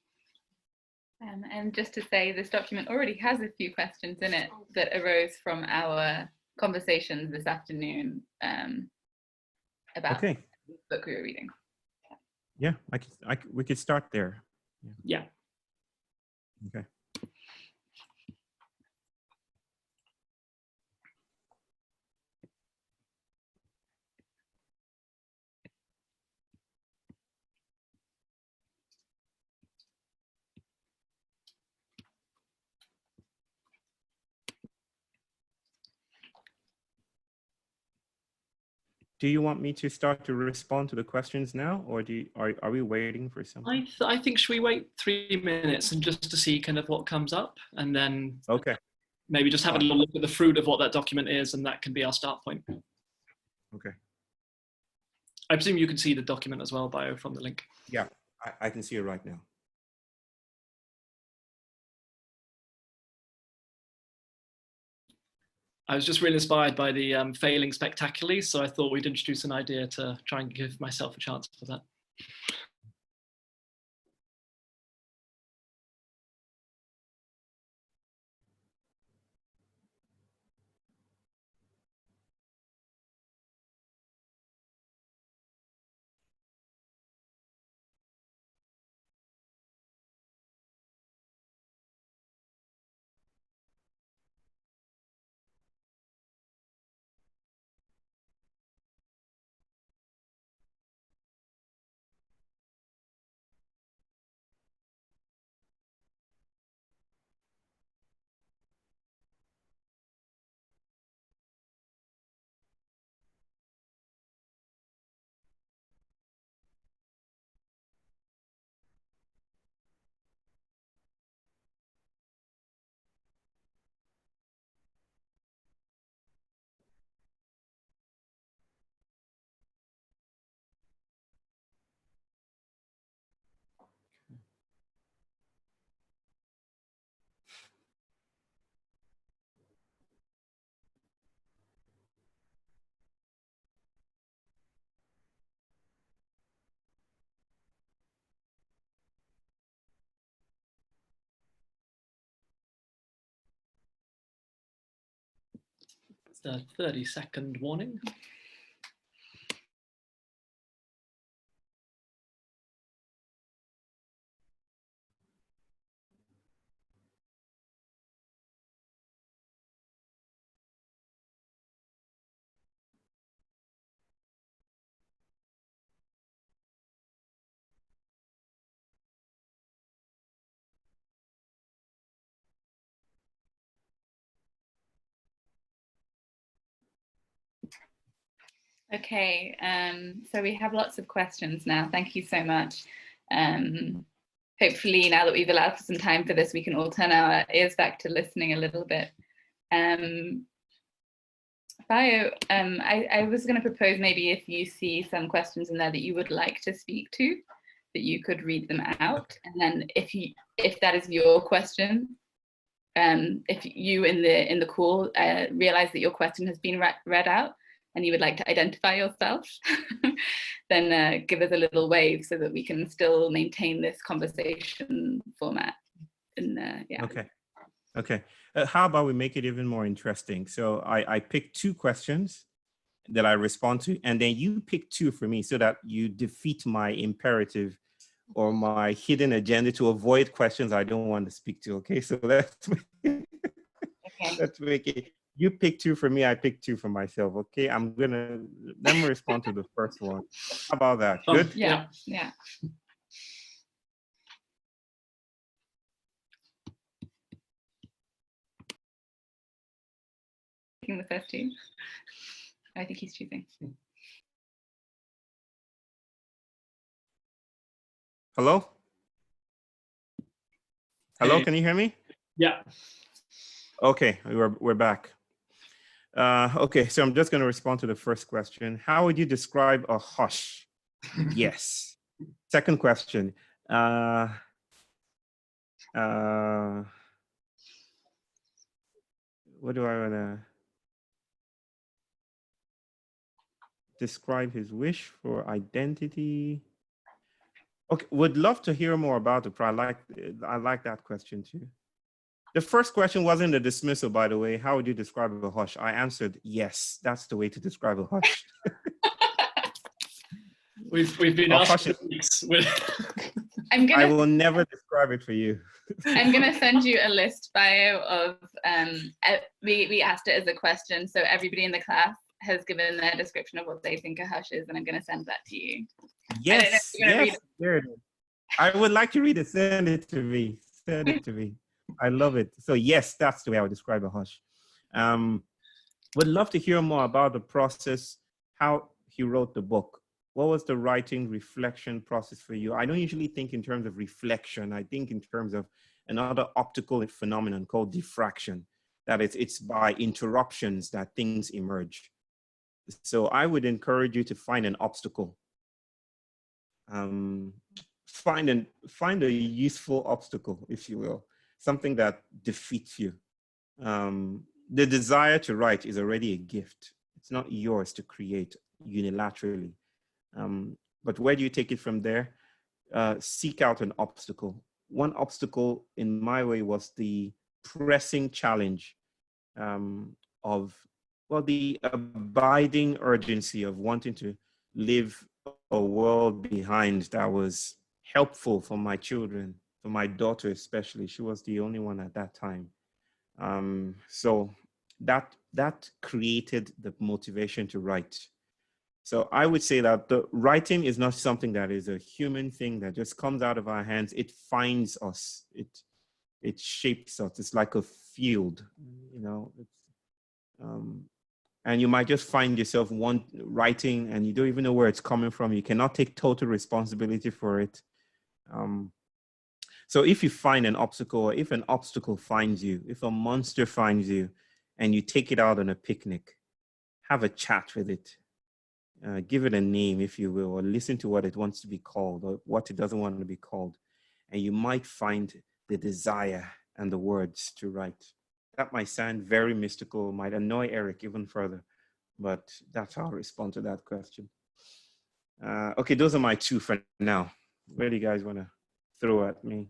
And just to say, this document already has a few questions in it that arose from our conversations this afternoon about Okay. the book we were reading. Yeah, we could start there. Yeah. Okay. Do you want me to start to respond to the questions now, or are we waiting for something? I think, should we wait 3 minutes and just to see kind of what comes up, and then Okay. maybe just have a Fine. little look at the fruit of what that document is, and that can be our start point. Okay. I presume you can see the document as well, Bayo, from the link. Yeah, I can see it right now. I was just really inspired by the failing spectacularly, so I thought we'd introduce an idea to try and give myself a chance for that. It's a 30-second warning. Okay, so we have lots of questions now. Thank you so much. Hopefully, now that we've allowed for some time for this, we can all turn our ears back to listening a little bit. Bayo, I was going to propose maybe if you see some questions in there that you would like to speak to, that you could read them out, and then if that is your question, if you in the call realize that your question has been read out and you would like to identify yourself, then give us a little wave so that we can still maintain this conversation format. And yeah. Okay. How about we make it even more interesting? So I picked 2 questions that I respond to, and then you pick 2 for me so that you defeat my imperative or my hidden agenda to avoid questions I don't want to speak to. Okay, so let's make it. You pick 2 for me, I pick 2 for myself. Okay, let me respond to the first one. How about that? Good? Yeah. Picking the first 2. I think he's choosing. Hello? Hello, Hey. can you hear me? Yeah. Okay, we're back. Okay, so I'm just going to respond to the first question. How would you describe a hush? Yes. Second question. What do I want to describe his wish for identity? Okay, would love to hear more about it. I like that question too. The first question wasn't a dismissal, by the way. How would you describe a hush? I answered yes. That's the way to describe a hush. We've been A asked hush for is- weeks. I will never describe it for you. I'm gonna send you a list, Bayo, of we asked it as a question, so everybody in the class has given their description of what they think a hush is, and I'm gonna send that to you. Yes, you're gonna read yes, there it is. I would like to read it. Send it to me. Send it to me. I love it. So yes, that's the way I would describe a hush. Would love to hear more about the process, how he wrote the book. What was the writing reflection process for you? I don't usually think in terms of reflection. I think in terms of another optical phenomenon called diffraction. That it's by interruptions that things emerge. So I would encourage you to find an obstacle. Find a useful obstacle, if you will, something that defeats you. The desire to write is already a gift. It's not yours to create unilaterally. But where do you take it from there? Seek out an obstacle. One obstacle in my way was the pressing challenge of, well, the abiding urgency of wanting to leave a world behind that was helpful for my children, for my daughter especially. She was the only one at that time. So that created the motivation to write. So I would say that the writing is not something that is a human thing that just comes out of our hands. It finds us. It shapes us. It's like a field, you know. And you might just find yourself writing and you don't even know where it's coming from. You cannot take total responsibility for it. So if you find an obstacle, or if an obstacle finds you, if a monster finds you and you take it out on a picnic, have a chat with it. Give it a name, if you will, or listen to what it wants to be called or what it doesn't want to be called. And you might find the desire and the words to write. That might sound very mystical, might annoy Eric even further, but that's how I'll respond to that question. Okay, those are my two for now. Where do you guys want to throw at me?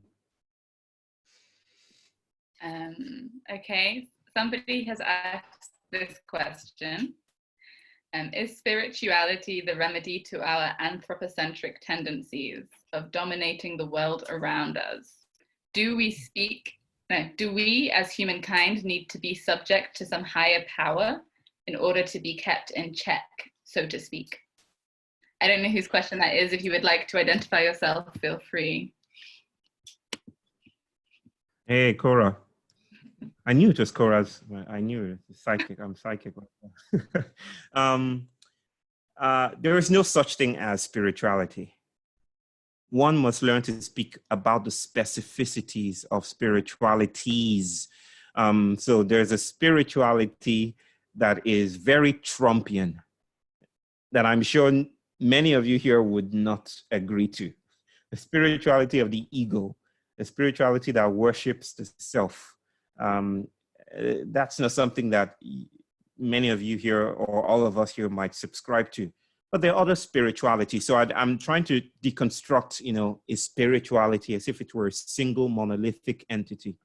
Okay, somebody has asked this question. Is spirituality the remedy to our anthropocentric tendencies of dominating the world around us? Do we as humankind need to be subject to some higher power in order to be kept in check, so to speak? I don't know whose question that is. If you would like to identify yourself, feel free. Hey, Cora. I knew it was Cora's. I knew it. It's psychic. I'm psychic. There is no such thing as spirituality. One must learn to speak about the specificities of spiritualities. So there's a spirituality that is very Trumpian, that I'm sure many of you here would not agree to. The spirituality of the ego, the spirituality that worships the self. That's not something that many of you here or all of us here might subscribe to. But there are other spiritualities. So I'm trying to deconstruct, a spirituality as if it were a single monolithic entity.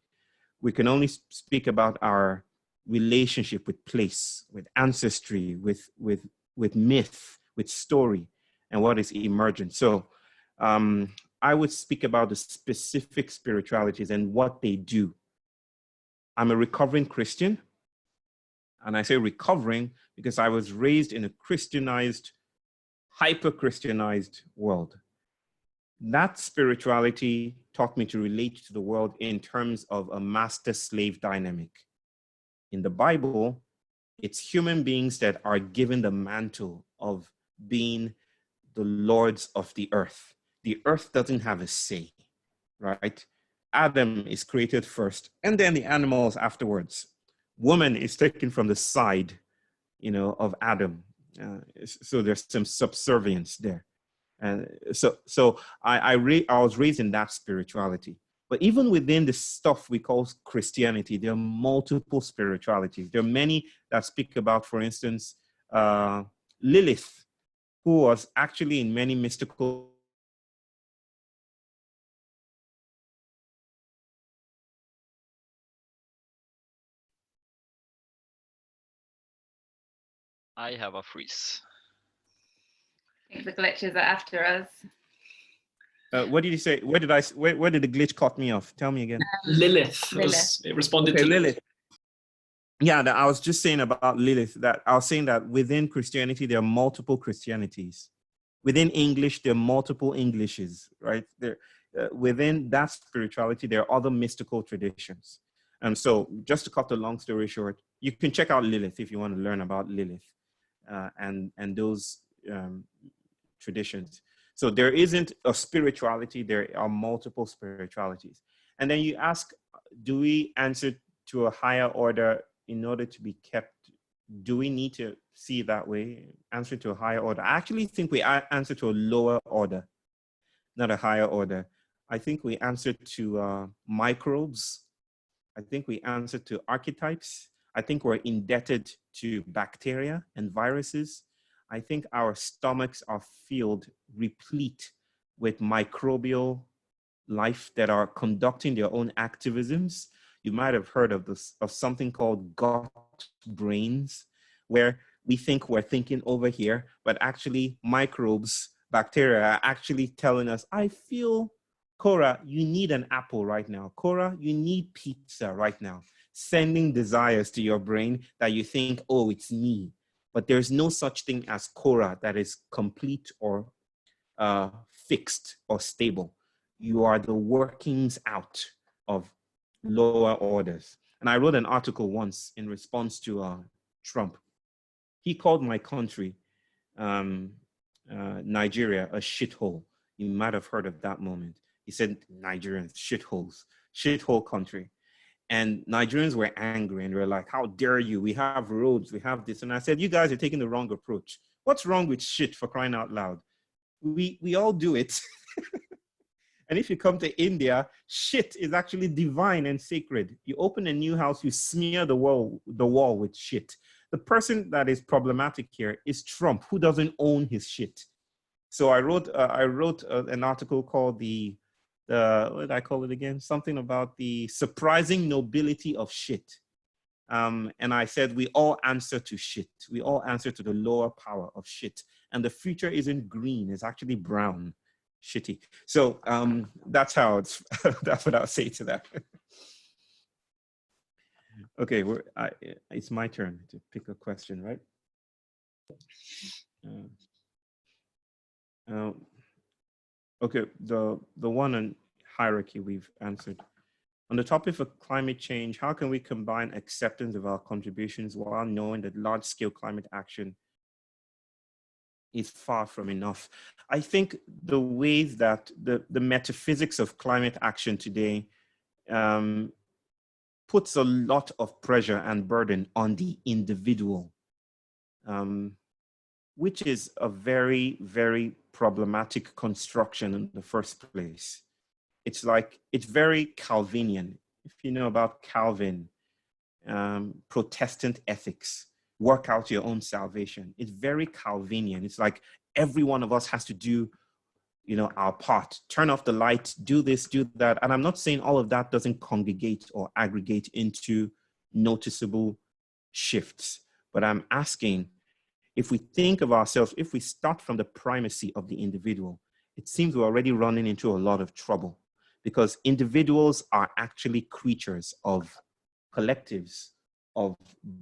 We can only speak about our relationship with place, with ancestry, with myth, with story, and what is emergent. So I would speak about the specific spiritualities and what they do. I'm a recovering Christian. And I say recovering because I was raised in a Christianized, hyper-Christianized world. That spirituality taught me to relate to the world in terms of a master-slave dynamic. In the Bible, it's human beings that are given the mantle of being the lords of the earth. The earth doesn't have a say, right? Adam is created first, and then the animals afterwards. Woman is taken from the side, of Adam. So there's some subservience there. And so I was raised in that spirituality. But even within the stuff we call Christianity, there are multiple spiritualities. There are many that speak about, for instance, Lilith, who was actually in many mystical I have a freeze. I think the glitches are after us. What did you say? Where did the glitch cut me off? Tell me again. Lilith, Lilith. it responded Okay, to Lilith. Yeah, I was just saying about Lilith, that I was saying that within Christianity, there are multiple Christianities. Within English, there are multiple Englishes, right? Within that spirituality, there are other mystical traditions. And so just to cut the long story short, you can check out Lilith if you want to learn about Lilith and those traditions. So there isn't a spirituality, there are multiple spiritualities. And then you ask, do we answer to a higher order in order to be kept? Do we need to see it that way? Answer to a higher order. I actually think we answer to a lower order, not a higher order. I think we answer to microbes. I think we answer to archetypes. I think we're indebted to bacteria and viruses. I think our stomachs are filled, replete with microbial life that are conducting their own activisms. You might have heard of this, of something called gut brains, where we think we're thinking over here, but actually microbes, bacteria are actually telling us, I feel, Cora, you need an apple right now. Cora, you need pizza right now. Sending desires to your brain that you think, oh, it's me. But there's no such thing as Cora that is complete or fixed or stable. You are the workings out of lower orders. And I wrote an article once in response to Trump. He called my country, Nigeria, a shithole. You might have heard of that moment. He said, Nigerians, shitholes, shithole country. And Nigerians were angry and they were like, how dare you? We have roads, we have this. And I said, you guys are taking the wrong approach. What's wrong with shit, for crying out loud? We all do it. And if you come to India, shit is actually divine and sacred. You open a new house, you smear the wall with shit. The person that is problematic here is Trump, who doesn't own his shit. So I wrote an article called what did I call it again? Something about the surprising nobility of shit. And I said, we all answer to shit. We all answer to the lower power of shit. And the future isn't green, it's actually brown. Shitty. So that's how that's what I'll say to that. Okay, it's my turn to pick a question, right? Okay, the one on hierarchy we've answered. On the topic of climate change, how can we combine acceptance of our contributions while knowing that large-scale climate action is far from enough? I think the ways that the metaphysics of climate action today puts a lot of pressure and burden on the individual, which is a very, very problematic construction in the first place. It's very Calvinian. If you know about Calvin, Protestant ethics, work out your own salvation. It's very Calvinian. It's like every one of us has to do, our part, turn off the light, do this, do that. And I'm not saying all of that doesn't congregate or aggregate into noticeable shifts, but I'm asking, if we think of ourselves, if we start from the primacy of the individual, it seems we're already running into a lot of trouble, because individuals are actually creatures of collectives, of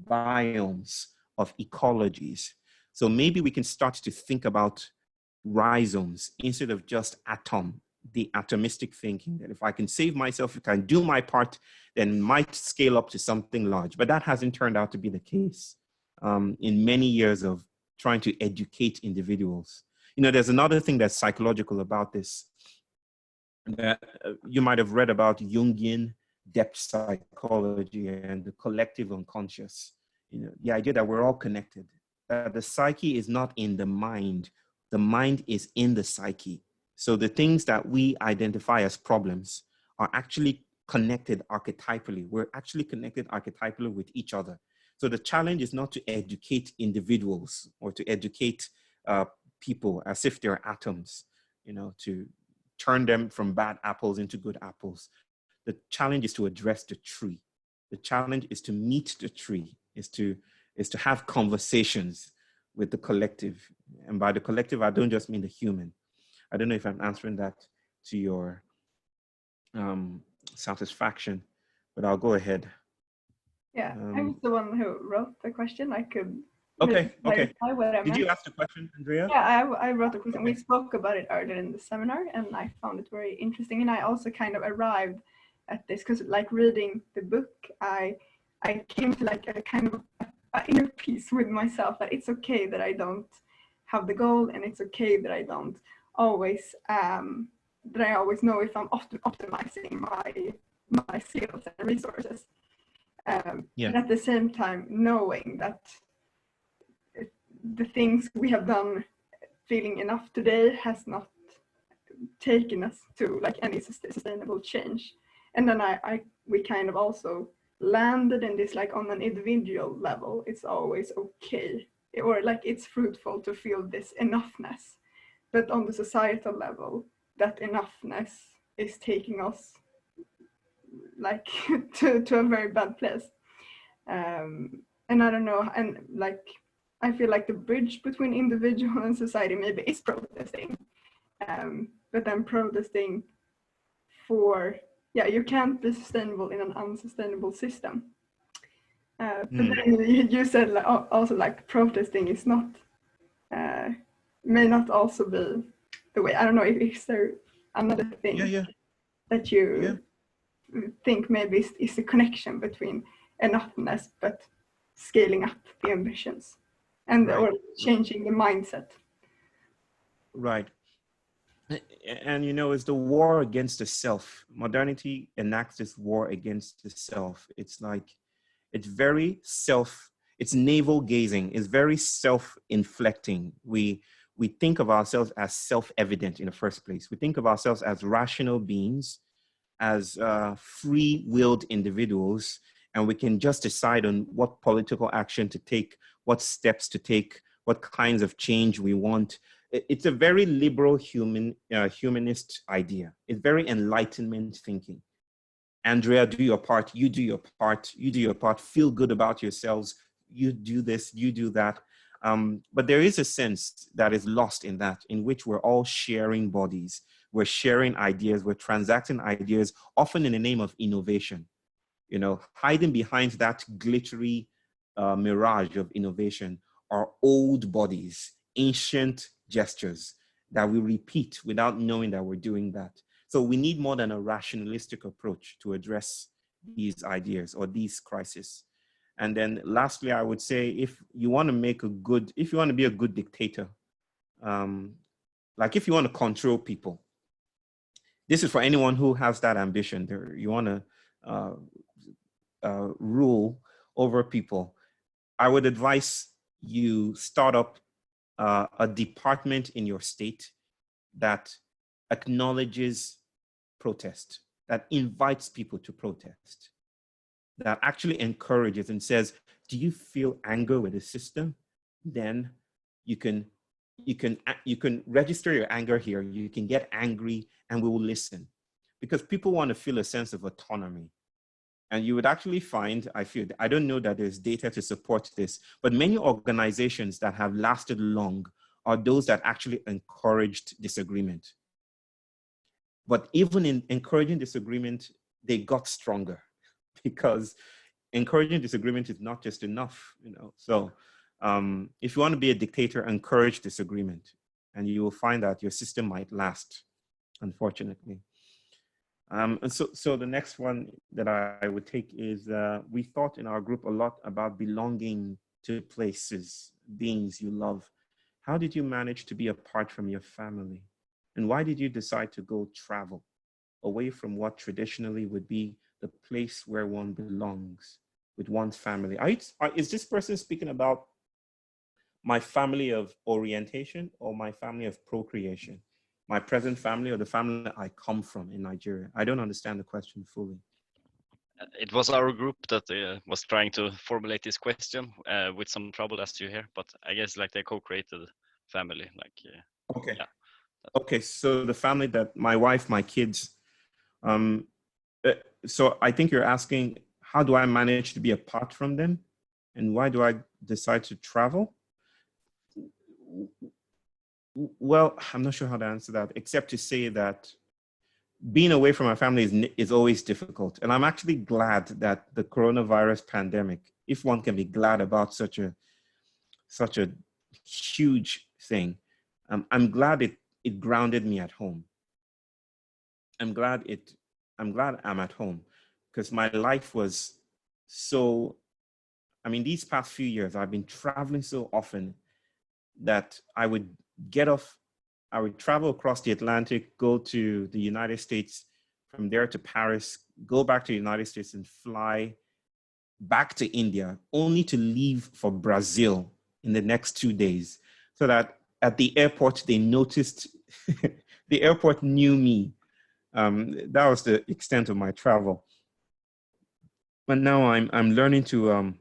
biomes, of ecologies. So maybe we can start to think about rhizomes instead of just the atomistic thinking that if I can save myself, if I can do my part, then it might scale up to something large. But that hasn't turned out to be the case in many years of trying to educate individuals. There's another thing that's psychological about this. That you might have read about Jungian depth psychology and the collective unconscious. The idea that we're all connected, that the psyche is not in the mind is in the psyche. So the things that we identify as problems are actually connected archetypally. We're actually connected archetypally with each other. So the challenge is not to educate individuals or to educate people as if they're atoms, to turn them from bad apples into good apples. The challenge is to address the tree. The challenge is to meet the tree, is to have conversations with the collective. And by the collective, I don't just mean the human. I don't know if I'm answering that to your satisfaction, but I'll go ahead. Yeah, I was the one who wrote the question. I could Okay. clarify what I Did meant. you ask the question, Andrea? Yeah, I wrote the question. Okay. We spoke about it earlier in the seminar, and I found it very interesting. And I also kind of arrived at this because, like, reading the book, I came to like a kind of inner peace with myself that it's okay that I don't have the goal, and it's okay that I don't always that I always know if I'm optimizing my skills and resources. But at the same time, knowing that the things we have done feeling enough today has not taken us to like any sustainable change. And then we kind of also landed in this, like, on an individual level, it's always okay, or like it's fruitful to feel this enoughness. But on the societal level, that enoughness is taking us like to a very bad place. And I don't know, and like I feel like the bridge between individual and society maybe is protesting, but then protesting for, you can't be sustainable in an unsustainable system. But then you said like, also like protesting is not, may not also be the way. I don't know if there another thing that you think maybe is the connection between enoughness but scaling up the ambitions and or changing the mindset. Right. And you know, it's the war against the self. Modernity enacts this war against the self. It's like, it's very it's navel gazing. It's very self-inflecting. We think of ourselves as self-evident in the first place. We think of ourselves as rational beings, as free-willed individuals, and we can just decide on what political action to take, what steps to take, what kinds of change we want. It's a very liberal humanist idea. It's very Enlightenment thinking. Andrea, do your part, you do your part, you do your part, feel good about yourselves, you do this, you do that. But there is a sense that is lost in that, in which we're all sharing bodies, we're sharing ideas, we're transacting ideas, often in the name of innovation. You know, hiding behind that glittery mirage of innovation are old bodies, ancient gestures that we repeat without knowing that we're doing that. So we need more than a rationalistic approach to address these ideas or these crises. And then lastly, I would say, if you want to be a good dictator, like if you want to control people, this is for anyone who has that ambition. You want to rule over people. I would advise you start up a department in your state that acknowledges protest, that invites people to protest, that actually encourages and says, do you feel anger with the system? Then you can register your anger here. You can get angry and we will listen, because people want to feel a sense of autonomy. And you would actually find, I don't know that there's data to support this, but many organizations that have lasted long are those that actually encouraged disagreement. But even in encouraging disagreement, they got stronger, because encouraging disagreement is not just enough, you know. So if you want to be a dictator, encourage disagreement, and you will find that your system might last, unfortunately. And so the next one that I would take is, we thought in our group a lot about belonging to places, beings you love. How did you manage to be apart from your family? And why did you decide to go travel away from what traditionally would be the place where one belongs with one's family? Is this person speaking about my family of orientation or my family of procreation? My present family or the family I come from in Nigeria? I don't understand the question fully. It was our group that was trying to formulate this question with some trouble, as you hear, but I guess like they co-created family. Okay. Yeah. Okay, so the family that my wife, my kids. So I think you're asking, how do I manage to be apart from them? And why do I decide to travel? Well, I'm not sure how to answer that, except to say that being away from my family is always difficult. And I'm actually glad that the coronavirus pandemic, if one can be glad about such a huge thing, I'm glad it grounded me at home. I'm glad I'm at home, because my life was so, I mean, these past few years, I've been traveling so often that I would travel across the Atlantic, go to the United States, from there to Paris, go back to the United States and fly back to India, only to leave for Brazil in the next 2 days, so that at the airport, they noticed, the airport knew me. That was the extent of my travel. But now I'm learning to,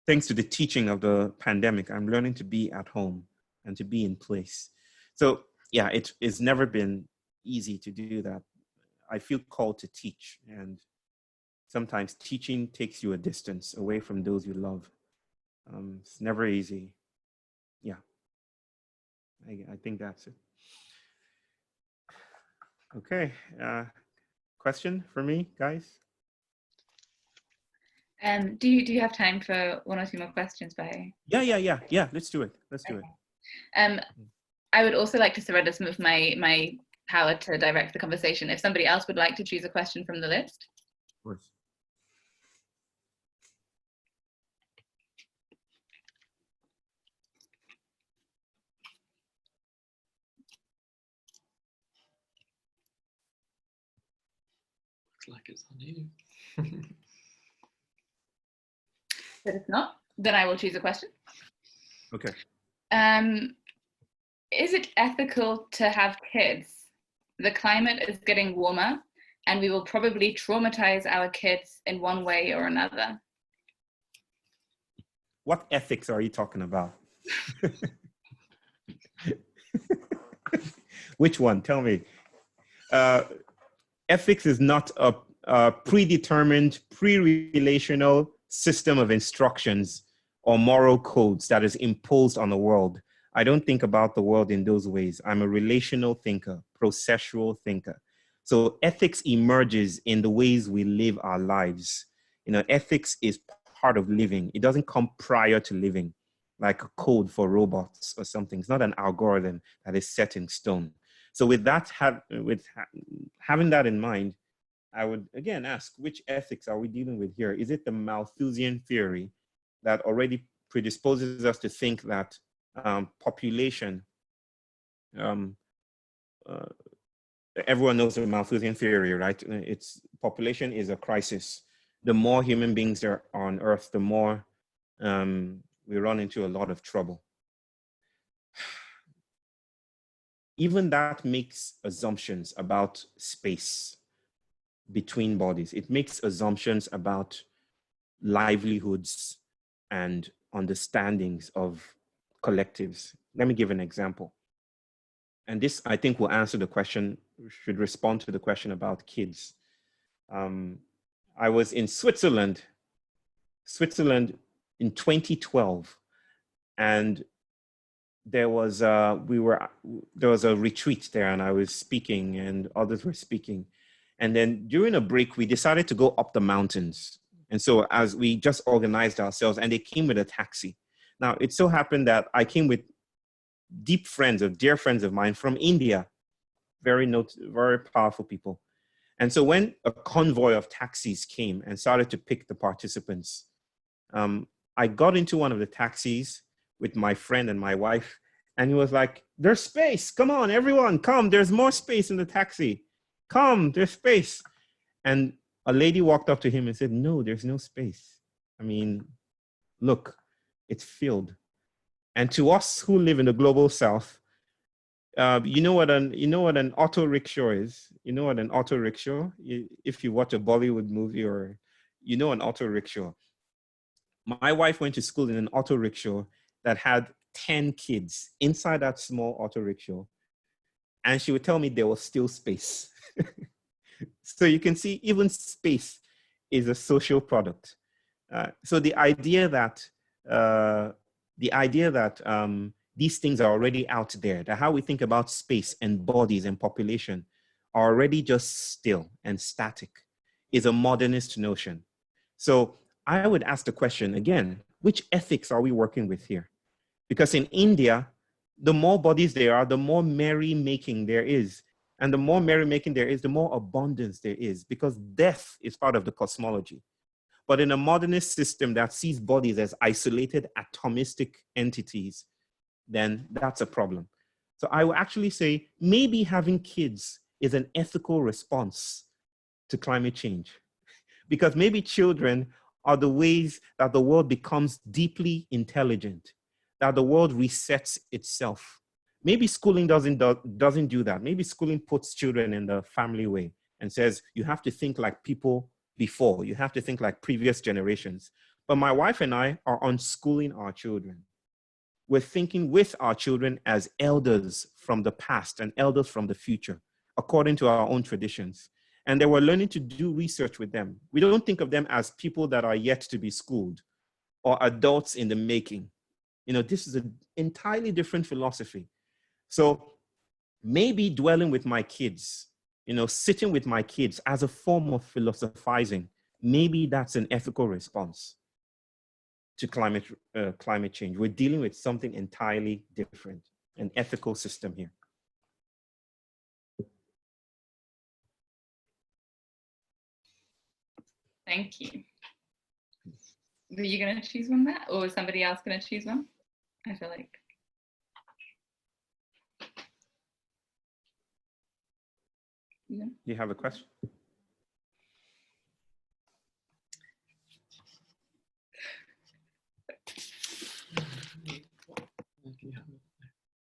thanks to the teaching of the pandemic, I'm learning to be at home and to be in place. So yeah, it's never been easy to do that. I feel called to teach, and sometimes teaching takes you a distance away from those you love. It's never easy. Yeah, I think that's it. Okay, question for me, guys? Do you have time for one or two more questions, Bayo? Yeah. Let's do it. I would also like to surrender some of my power to direct the conversation. If somebody else would like to choose a question from the list. Of course. Looks like it's on you. But if not, then I will choose a question. Okay. Is it ethical to have kids? The climate is getting warmer, and we will probably traumatize our kids in one way or another. What ethics are you talking about? Which one? Tell me. Ethics is not a predetermined, pre-relational system of instructions or moral codes that is imposed on the world. I don't think about the world in those ways. I'm a relational thinker, processual thinker. So ethics emerges in the ways we live our lives. You know, ethics is part of living. It doesn't come prior to living, like a code for robots or something. It's not an algorithm that is set in stone. So with that, having that in mind, I would again ask, which ethics are we dealing with here? Is it the Malthusian theory that already predisposes us to think that population, everyone knows the Malthusian theory, right? It's population is a crisis. The more human beings there are on Earth, the more we run into a lot of trouble. Even that makes assumptions about space between bodies. It makes assumptions about livelihoods and understandings of collectives. Let me give an example. And this, I think, will answer the question, should respond to the question about kids. I was in Switzerland in 2012, and there was a retreat there, and I was speaking and others were speaking. And then during a break, we decided to go up the mountains. And so as we just organized ourselves, and they came with a taxi. Now, it so happened that I came with dear friends of mine from India, very powerful people. And so when a convoy of taxis came and started to pick the participants, I got into one of the taxis with my friend and my wife, and he was like, "There's space, come on, everyone, come, there's more space in the taxi. Come, there's space." And a lady walked up to him and said, "No, there's no space. I mean, look, it's filled." And to us who live in the global South, you know what an auto rickshaw is? You know what an auto rickshaw? If you watch a Bollywood movie, or you know an auto rickshaw. My wife went to school in an auto rickshaw that had 10 kids inside that small auto rickshaw. And she would tell me there was still space. So you can see even space is a social product. So the idea that these things are already out there, that how we think about space and bodies and population are already just still and static, is a modernist notion. So I would ask the question again, which ethics are we working with here? Because in India, the more bodies there are, the more merrymaking there is. And the more merrymaking there is, the more abundance there is, because death is part of the cosmology. But in a modernist system that sees bodies as isolated atomistic entities, then that's a problem. So I would actually say maybe having kids is an ethical response to climate change, because maybe children are the ways that the world becomes deeply intelligent, that the world resets itself. Maybe schooling doesn't do that. Maybe schooling puts children in the family way and says, you have to think like people before, you have to think like previous generations. But my wife and I are unschooling our children. We're thinking with our children as elders from the past and elders from the future, according to our own traditions. And then we're learning to do research with them. We don't think of them as people that are yet to be schooled or adults in the making. You know, this is an entirely different philosophy. So maybe dwelling with my kids, you know, sitting with my kids as a form of philosophizing, maybe that's an ethical response to climate change. We're dealing with something entirely different, an ethical system here. Thank you. Were you going to choose one, Matt, or was somebody else going to choose one? I feel like. Yeah. You have a question?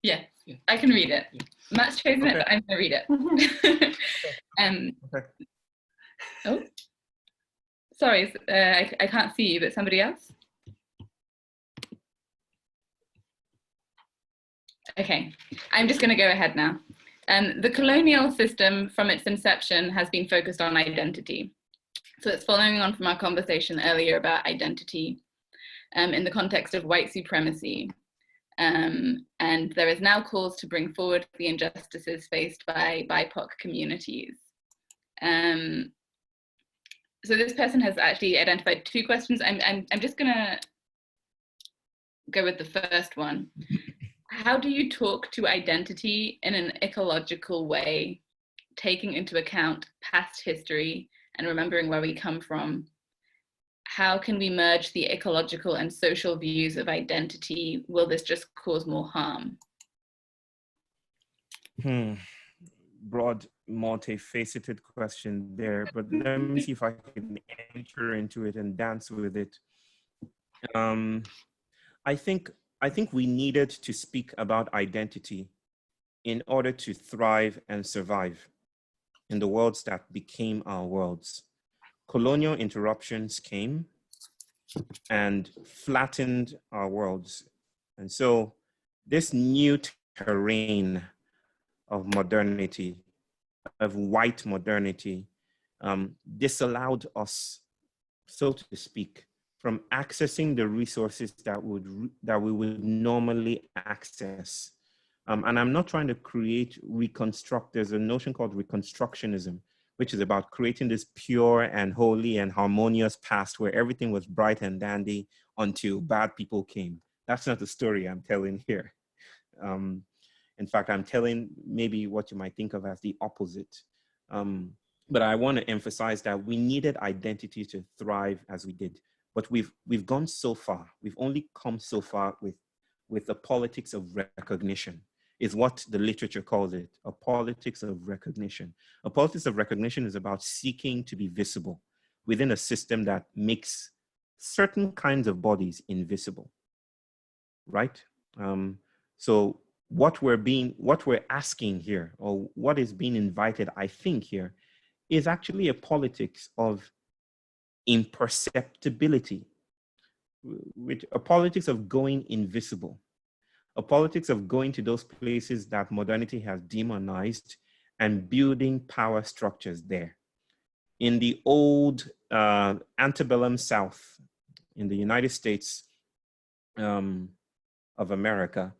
Yeah, I can read it. Yeah. Matt's chosen it, but I'm going to read it. Okay. Oh, sorry, I can't see you, but somebody else? Okay, I'm just going to go ahead now. The colonial system from its inception has been focused on identity. So it's following on from our conversation earlier about identity in the context of white supremacy. And there is now calls to bring forward the injustices faced by BIPOC communities. So this person has actually identified two questions. I'm just gonna go with the first one. How do you talk to identity in an ecological way, taking into account past history and remembering where we come from? How can we merge the ecological and social views of identity? Will this just cause more harm? Broad, multifaceted question there, but let me see if I can enter into it and dance with it. I think we needed to speak about identity in order to thrive and survive in the worlds that became our worlds. Colonial interruptions came and flattened our worlds. And so this new terrain of modernity, of white modernity, disallowed us, so to speak, from accessing the resources that we would normally access. And I'm not trying to reconstruct, there's a notion called reconstructionism, which is about creating this pure and holy and harmonious past where everything was bright and dandy until bad people came. That's not the story I'm telling here. In fact, I'm telling maybe what you might think of as the opposite. But I want to emphasize that we needed identity to thrive as we did. But we've gone so far. We've only come so far with the politics of recognition, is what the literature calls it, a politics of recognition. A politics of recognition is about seeking to be visible within a system that makes certain kinds of bodies invisible, right? So what we're asking here, or what is being invited, I think here, is actually a politics of imperceptibility, with a politics of going invisible, a politics of going to those places that modernity has demonized and building power structures there. In the old antebellum South, in the United States of America,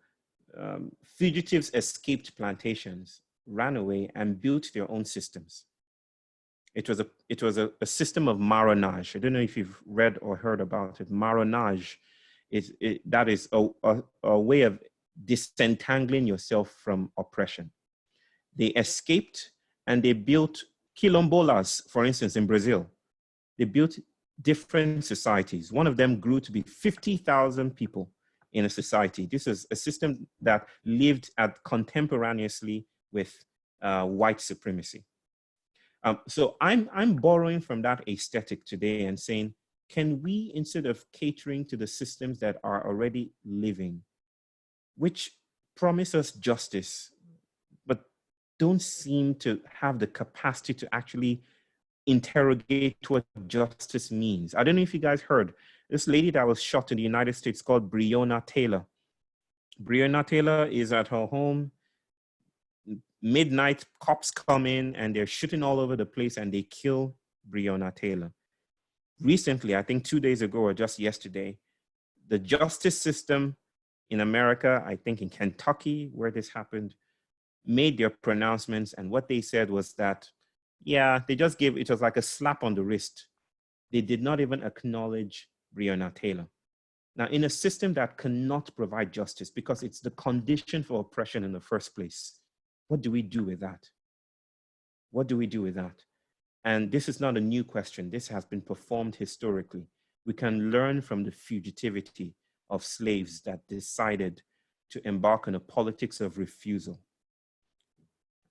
fugitives escaped plantations, ran away, and built their own systems. It was a system of marronage. I don't know if you've read or heard about it. Marronage that is a way of disentangling yourself from oppression. They escaped and they built quilombolas, for instance, in Brazil. They built different societies. One of them grew to be 50,000 people in a society. This is a system that lived contemporaneously with white supremacy. So I'm borrowing from that aesthetic today and saying, can we, instead of catering to the systems that are already living, which promise us justice, but don't seem to have the capacity to actually interrogate what justice means? I don't know if you guys heard, this lady that was shot in the United States called Briona Taylor. Briona Taylor is at her home. Midnight, cops come in and they're shooting all over the place and they kill Briona Taylor. Recently, I think 2 days ago or just yesterday, the justice system in America, I think in Kentucky where this happened, made their pronouncements, and what they said was that, yeah, they just gave, it was like a slap on the wrist. They did not even acknowledge Briona Taylor. Now, in a system that cannot provide justice because it's the condition for oppression in the first place, what do we do with that? What do we do with that? And this is not a new question. This has been performed historically. We can learn from the fugitivity of slaves that decided to embark on a politics of refusal.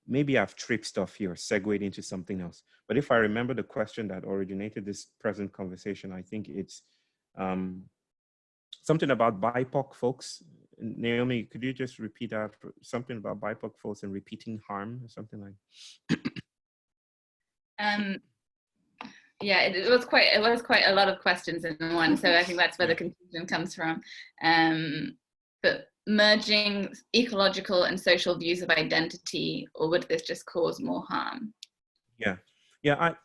Maybe I've tripped off here, segued into something else. But if I remember the question that originated this present conversation, I think it's something about BIPOC folks. Naomi, could you just repeat that? Something about BIPOC folks and repeating harm or something like Yeah, it was quite a lot of questions in one, so I think that's where the confusion comes from. But merging ecological and social views of identity, or would this just cause more harm? Yeah,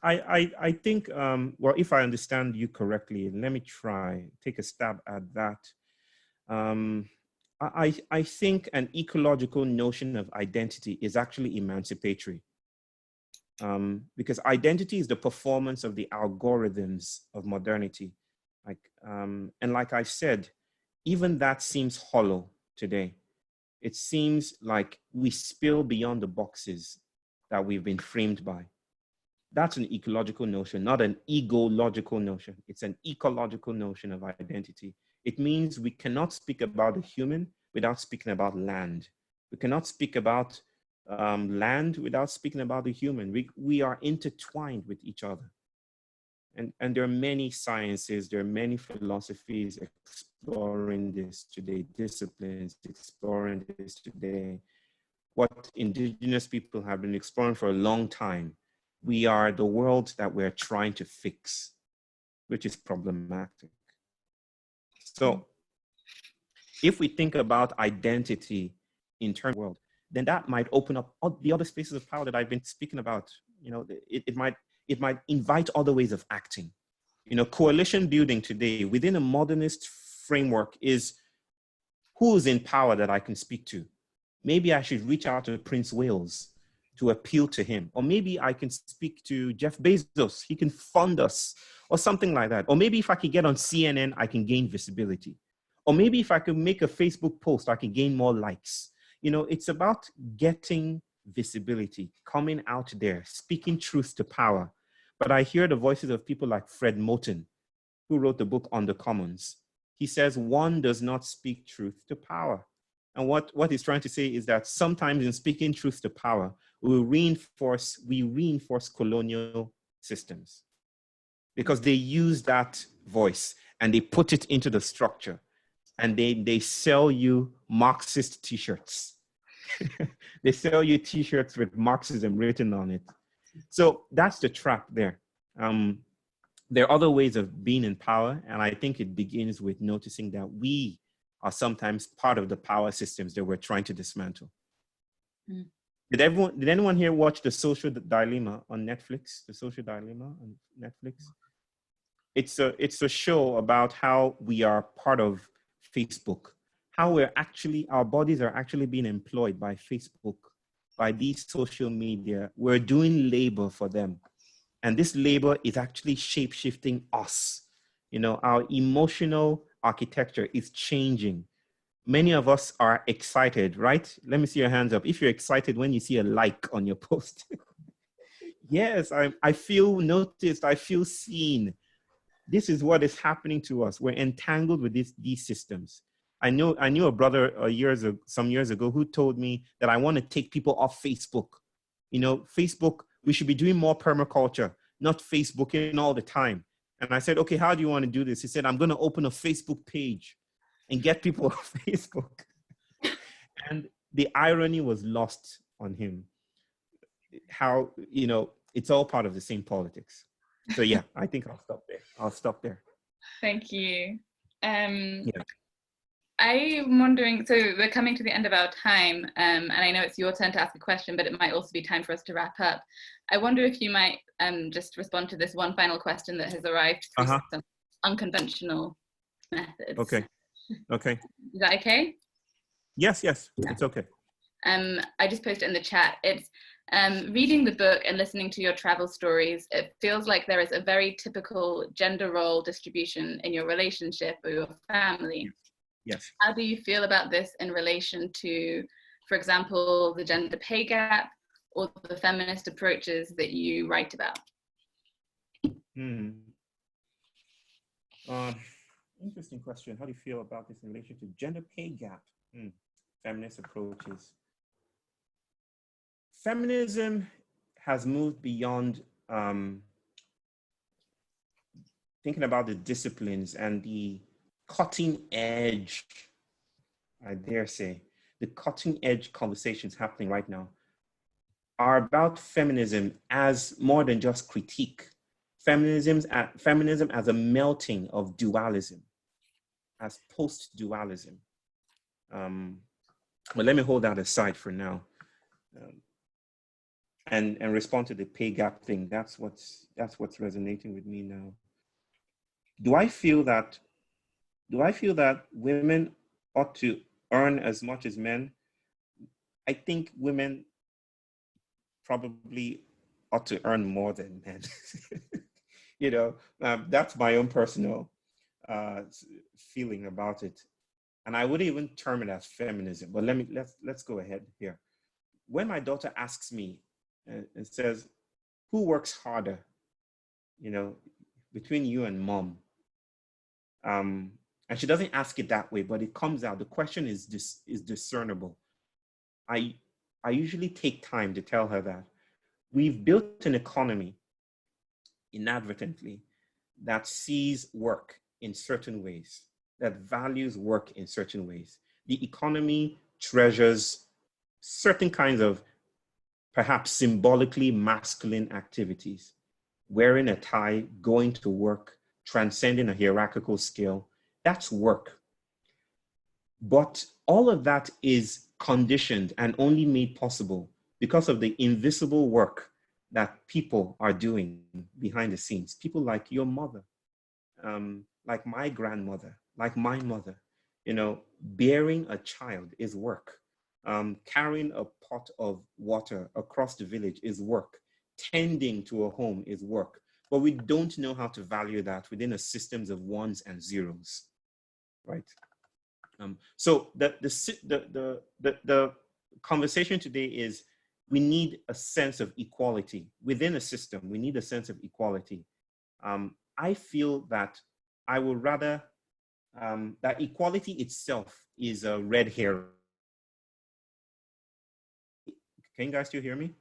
I think, well, if I understand you correctly, let me take a stab at that. I think an ecological notion of identity is actually emancipatory. Because identity is the performance of the algorithms of modernity. And like I said, even that seems hollow today. It seems like we spill beyond the boxes that we've been framed by. That's an ecological notion, not an ego-logical notion. It's an ecological notion of identity. It means we cannot speak about the human without speaking about land. We cannot speak about land without speaking about the human. We are intertwined with each other. And there are many sciences, there are many philosophies exploring this today, disciplines exploring this today. What indigenous people have been exploring for a long time. We are the world that we're trying to fix, which is problematic. So if we think about identity in terms of the world, then that might open up all the other spaces of power that I've been speaking about. You know, it might invite other ways of acting. You know, coalition building today within a modernist framework is who's in power that I can speak to. Maybe I should reach out to Prince Wales to appeal to him. Or maybe I can speak to Jeff Bezos, he can fund us, or something like that. Or maybe if I could get on CNN, I can gain visibility. Or maybe if I could make a Facebook post, I can gain more likes. You know, it's about getting visibility, coming out there, speaking truth to power. But I hear the voices of people like Fred Moten, who wrote the book On the Commons. He says one does not speak truth to power. And what he's trying to say is that sometimes in speaking truth to power, we reinforce colonial systems because they use that voice and they put it into the structure and they sell you Marxist t-shirts. They sell you t-shirts with Marxism written on it. So that's the trap there. There are other ways of being in power, and I think it begins with noticing that we are sometimes part of the power systems that we're trying to dismantle. Mm. Did anyone here watch The Social Dilemma on Netflix? The Social Dilemma on Netflix? It's a show about how we are part of Facebook, how our bodies are actually being employed by Facebook, by these social media. We're doing labor for them. And this labor is actually shape-shifting us. You know, our emotional architecture is changing. Many of us are excited, right? Let me see your hands up. If you're excited when you see a like on your post. Yes, I feel noticed, I feel seen. This is what is happening to us. We're entangled with these systems. I knew a brother some years ago who told me that I want to take people off Facebook. You know, Facebook, we should be doing more permaculture, not Facebooking all the time. And I said, okay, how do you want to do this? He said, I'm going to open a Facebook page and get people off Facebook. And the irony was lost on him. How, you know, it's all part of the same politics. So yeah, I think I'll stop there. Thank you. Yeah. I'm wondering, so we're coming to the end of our time, and I know it's your turn to ask a question, but it might also be time for us to wrap up. I wonder if you might just respond to this one final question that has arrived through some unconventional methods. Okay. Is that okay? Yes, it's okay. I just posted in the chat. It's reading the book and listening to your travel stories, it feels like there is a very typical gender role distribution in your relationship or your family. Yes. How do you feel about this in relation to, for example, the gender pay gap or the feminist approaches that you write about? Interesting question. How do you feel about this in relation to gender pay gap? Feminist approaches. Feminism has moved beyond thinking about the disciplines and the cutting edge, I dare say, the cutting edge conversations happening right now are about feminism as more than just critique. Feminism as a melting of dualism, as post-dualism. But let me hold that aside for now. And respond to the pay gap thing. That's what's resonating with me now. Do I feel that women ought to earn as much as men? I think women probably ought to earn more than men. You know, that's my own personal feeling about it. And I wouldn't even term it as feminism, but let's go ahead here. When my daughter asks me and says, who works harder, you know, between you and mom? And she doesn't ask it that way, but it comes out. The question is discernible. I usually take time to tell her that we've built an economy inadvertently that sees work in certain ways, that values work in certain ways. The economy treasures certain kinds of perhaps symbolically masculine activities, wearing a tie, going to work, transcending a hierarchical scale. That's work. But all of that is conditioned and only made possible because of the invisible work that people are doing behind the scenes. People like your mother, like my grandmother, like my mother. You know, bearing a child is work. Carrying a pot of water across the village is work. Tending to a home is work. But we don't know how to value that within a systems of ones and zeros, right? So the conversation today is we need a sense of equality within a system. We need a sense of equality. I feel that I would rather that equality itself is a red herring. Can you guys still hear me?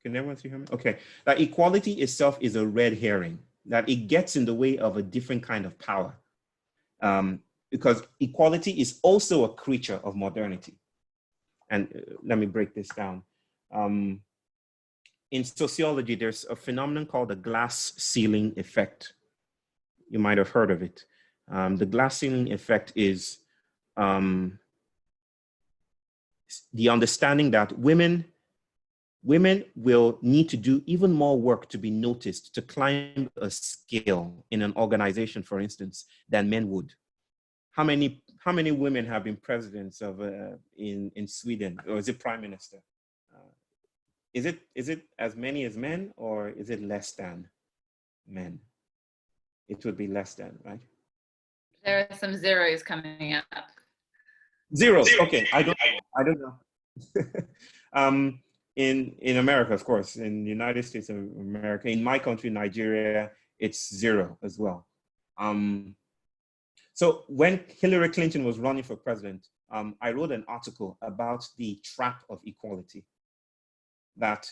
Can everyone still hear me? Okay. That equality itself is a red herring, that it gets in the way of a different kind of power. Because equality is also a creature of modernity. And let me break this down. In sociology, there's a phenomenon called the glass ceiling effect. You might have heard of it. The glass ceiling effect is the understanding that women will need to do even more work to be noticed, to climb a scale in an organization, for instance, than men would. How many how many women have been presidents of in Sweden, or is it prime minister? Is it as many as men, or is it less than men? It would be less than, right? There are some zeros coming up. Zeros. Okay, I don't know. In America, of course, in the United States of America, in my country, Nigeria, it's 0 as well. So when Hillary Clinton was running for president, I wrote an article about the trap of equality. That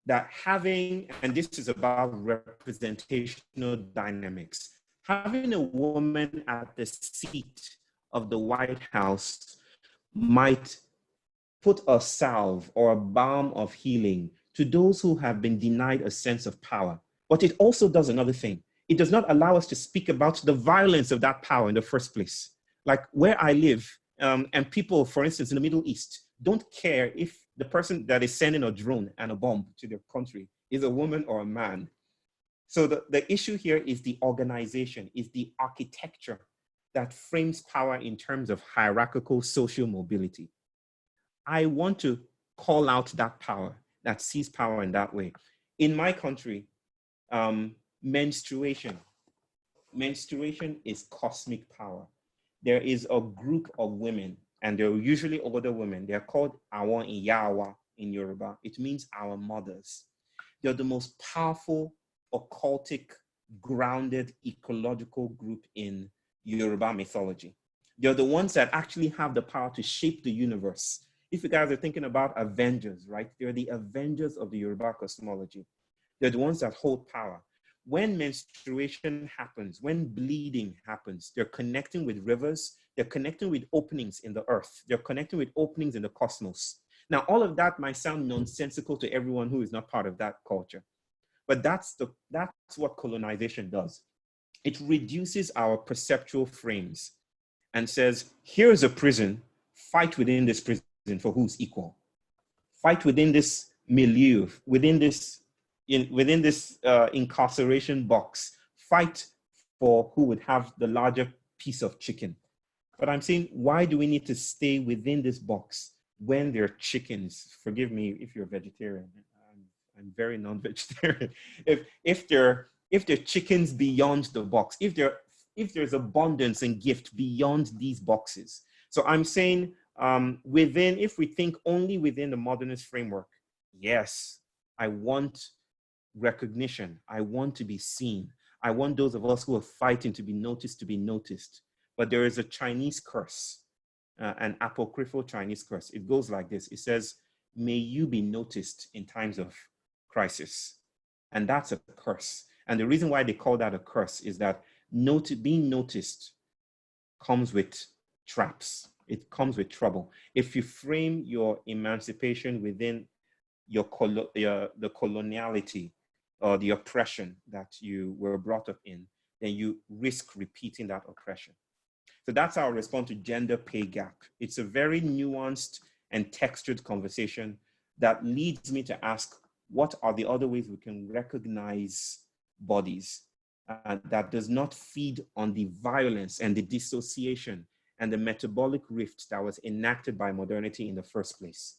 having, and this is about representational dynamics, having a woman at the seat of the White House might put a salve or a balm of healing to those who have been denied a sense of power. But it also does another thing. It does not allow us to speak about the violence of that power in the first place. Like where I live, and people, for instance, in the Middle East, don't care if the person that is sending a drone and a bomb to their country is a woman or a man. So the issue here is the organization, is the architecture that frames power in terms of hierarchical social mobility. I want to call out that power that sees power in that way. In my country, menstruation is cosmic power. There is a group of women, and they're usually older women. They're called Awon Iyawa in Yoruba. It means our mothers. They're the most powerful, occultic, grounded, ecological group in Yoruba mythology. They're the ones that actually have the power to shape the universe. If you guys are thinking about Avengers, right? They're the Avengers of the Yoruba cosmology. They're the ones that hold power. When menstruation happens, when bleeding happens, they're connecting with rivers, they're connecting with openings in the earth, they're connecting with openings in the cosmos. Now, all of that might sound nonsensical to everyone who is not part of that culture, but that's what colonization does. It reduces our perceptual frames and says, here's a prison, fight within this prison for who's equal. Fight within this milieu, within this incarceration box, fight for who would have the larger piece of chicken. But I'm saying, why do we need to stay within this box when they're chickens? Forgive me if you're a vegetarian. I'm very non-vegetarian. If they're chickens beyond the box, if there's abundance and gift beyond these boxes. So I'm saying if we think only within the modernist framework, yes, I want recognition. I want to be seen. I want those of us who are fighting to be noticed. But there is a Chinese curse, an apocryphal Chinese curse. It goes like this. It says, may you be noticed in times of crisis. And that's a curse. And the reason why they call that a curse is that being noticed comes with traps. It comes with trouble. If you frame your emancipation within the coloniality or the oppression that you were brought up in, then you risk repeating that oppression. So that's our response to gender pay gap. It's a very nuanced and textured conversation that leads me to ask, what are the other ways we can recognize bodies that does not feed on the violence and the dissociation and the metabolic rift that was enacted by modernity in the first place,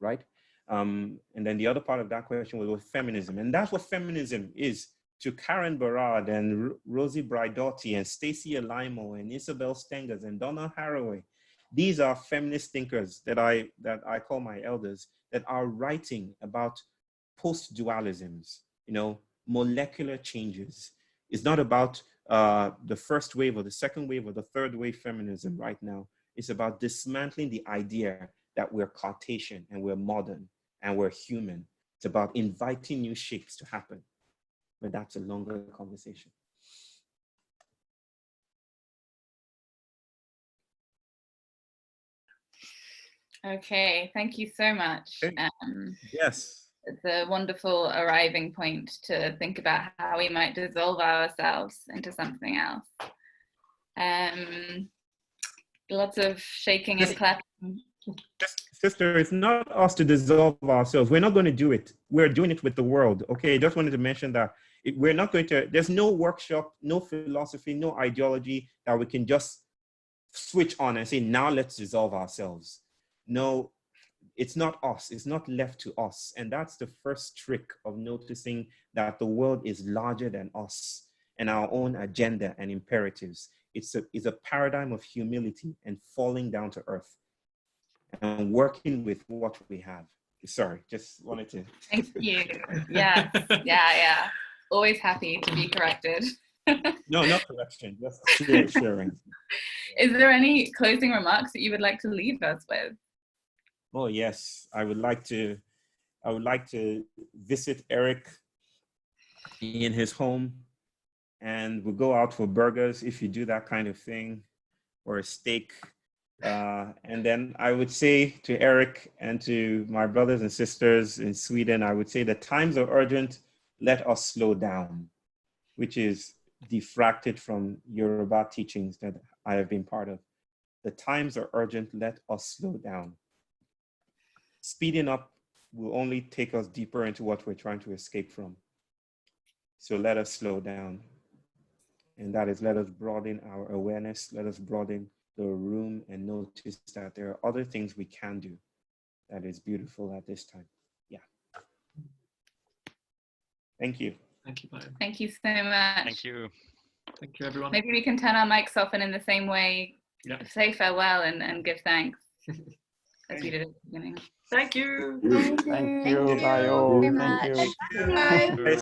right? And then the other part of that question was feminism. And that's what feminism is to Karen Barad and Rosie Braidotti and Stacey Alaimo and Isabel Stengers and Donna Haraway. These are feminist thinkers that I call my elders, that are writing about post-dualisms, molecular changes. It's not about the first wave or the second wave or the third wave feminism right now. It's about dismantling the idea that we're Cartesian and we're modern and we're human. It's about inviting new shapes to happen. But that's a longer conversation. Okay, thank you so much. Yes. It's a wonderful arriving point to think about how we might dissolve ourselves into something else. Lots of shaking and clapping. Sister, it's not us to dissolve ourselves. We're not going to do it. We're doing it with the world. Okay, just wanted to mention that We're not going to, there's no workshop, no philosophy, no ideology that we can just switch on and say, now let's dissolve ourselves. No, it's not us. It's not left to us. And that's the first trick of noticing that the world is larger than us and our own agenda and imperatives. It's a paradigm of humility and falling down to earth and working with what we have. Sorry, just wanted to. Thank you. Yeah, yeah. Always happy to be corrected. No, not correction, just sharing. Is there any closing remarks that you would like to leave us with? Oh yes, I would like to visit Eric in his home, and we'll go out for burgers if you do that kind of thing, or a steak. And then I would say to Eric and to my brothers and sisters in Sweden, I would say the times are urgent, let us slow down, which is diffracted from Yoruba teachings that I have been part of. The times are urgent, let us slow down. Speeding up will only take us deeper into what we're trying to escape from. So let us slow down. And that is, let us broaden our awareness, let us broaden the room and notice that there are other things we can do that is beautiful at this time. Yeah. Thank you. Thank you, Bayo. Thank you so much. Thank you. Thank you, everyone. Maybe we can turn our mics off and in the same way say farewell and give thanks as we did at the beginning. Thank you. Thank you, Bayo. Thank you. Thank you. Bye.